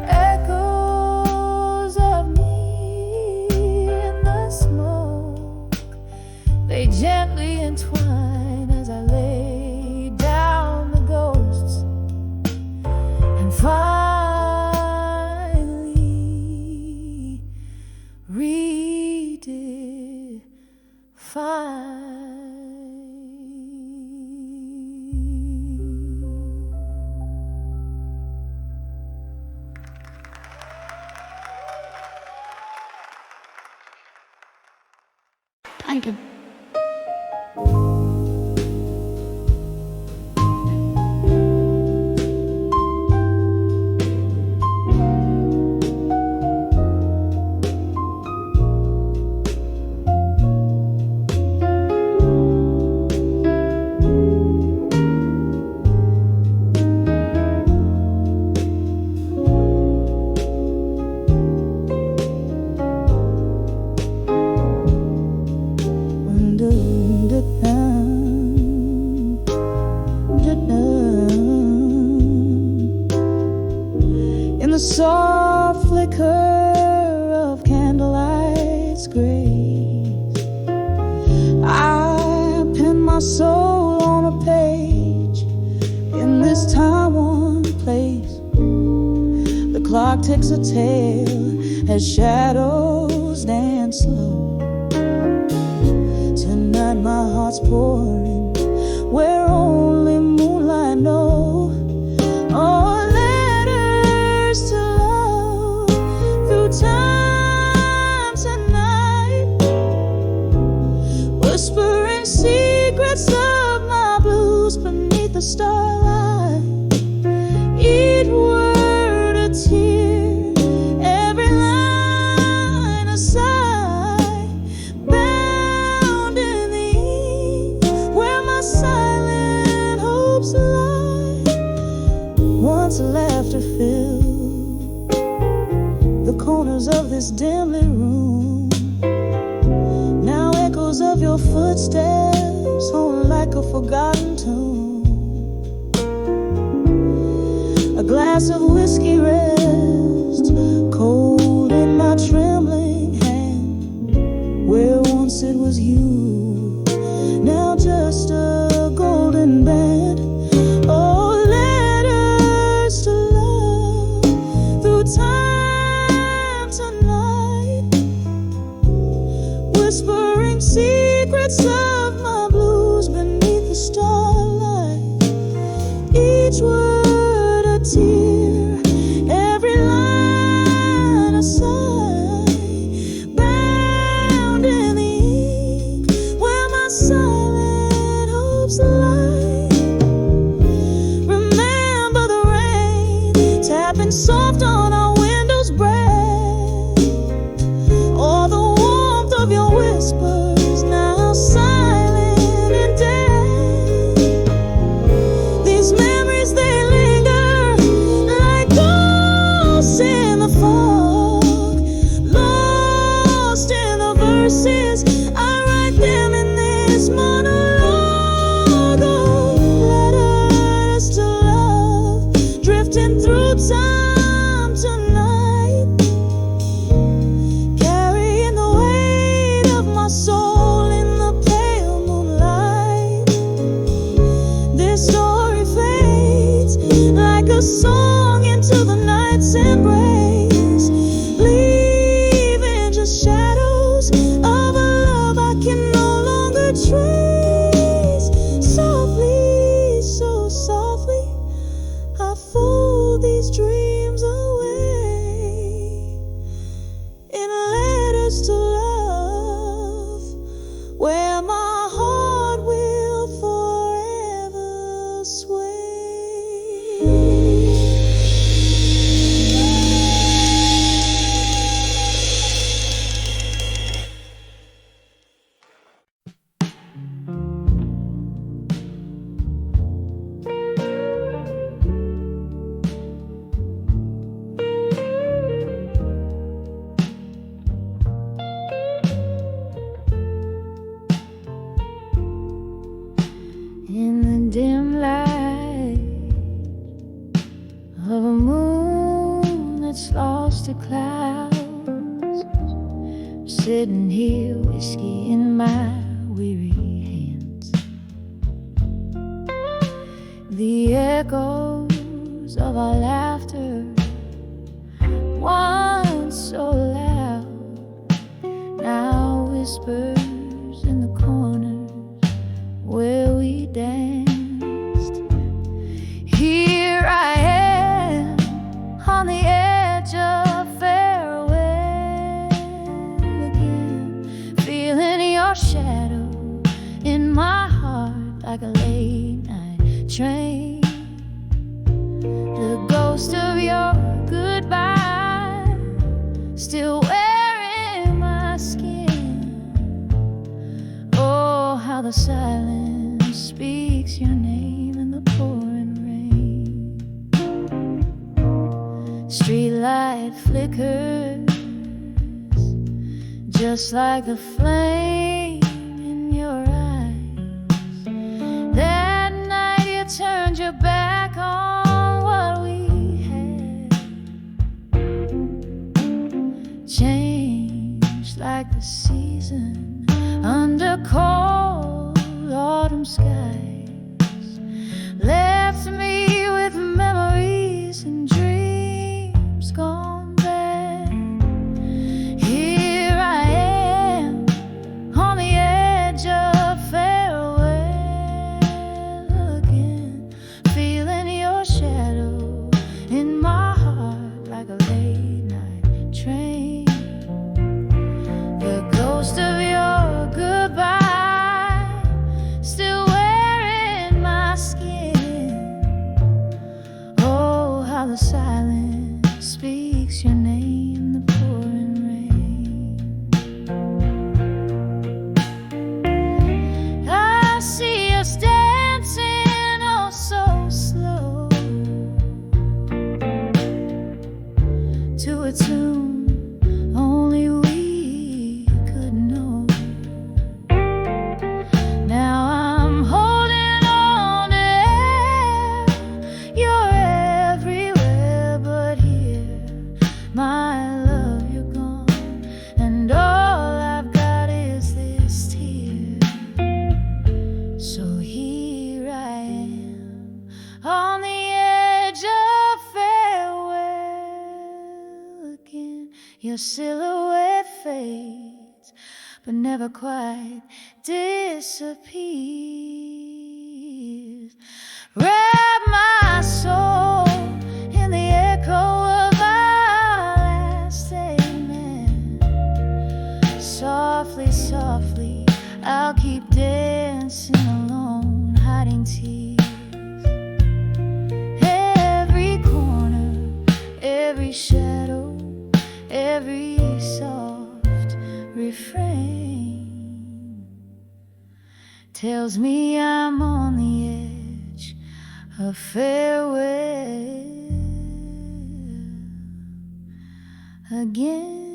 S1: echoes of me in the smoke, they gently entwine as I lay down the ghosts and finally
S3: Thank you.
S1: my soul on a page in this time, one place. The clock ticks a tale as shadows dance slow. Tonight my heart's pouring where only moonlight knows. Oh, letters to love through time tonight, whispering secrets of my blues beneath the starlight. Each word a tear, every line a sigh, bound in the ink where my silent hopes lie. Once laughter filled the corners of this dim lit room. Now echoes of your footsteps haunt like a forgotten tune. A glass of whiskey rests cold in my trembling hand, where once it was you, now just a golden band. Oh, letters to love through time tonight, whispering secrets of my blues beneath the starlight. Each word a tear, every line a sigh, bound in the ink where my silent hopes lie. Remember the rain tapping soft on our windows breath, or the warmth of your whispers now silent and dead. These memories, they linger like ghosts in the fog, lost in the verses I write them in this monologue. Oh, letters to love drifting through time tonight, carrying the weight of my soul in the pale moonlight. This story fades like a song into the night's embrace, leaving just shadows of a love I can no longer trace. Softly, so softly, I fold these dreams away in letters to love, where my heart will forever sway. In the dim light of a moon that's lost to clouds, sitting here, whiskey in my weary hands. The echoes of our laughter, once so loud, now whispers in the corners where we danced. Here I am on the edge of farewell again, feeling your shadow in my heart like a late night train. The ghost of your goodbye still wearing my skin. Oh, how the silence speaks your name in the pouring rain. Streetlight flickers just like the flame in your eyes. That night you turned your back on what we had, changed like the season under cold
S2: autumn skies left me with memories and dreams gone bad. Here I am on the edge of farewell again, feeling your shadow in my heart like a late night train. The ghost of your goodbye still wearing my skin. Oh, how the silence speaks your name, the pouring rain. I see us dancing oh so slow to a tune only we could know. Now I'm holding on to air. You're everywhere but here. My love, you're gone, and all I've got is this tear. So here I am on the edge of farewell again. Your silhouette fades, but never quite disappears. Wrap my soul in the echo of our last amen. Softly, softly, I'll keep dancing alone, hiding tears. Every corner, every shadow, every soft refrain tells me I'm on the edge of farewell again.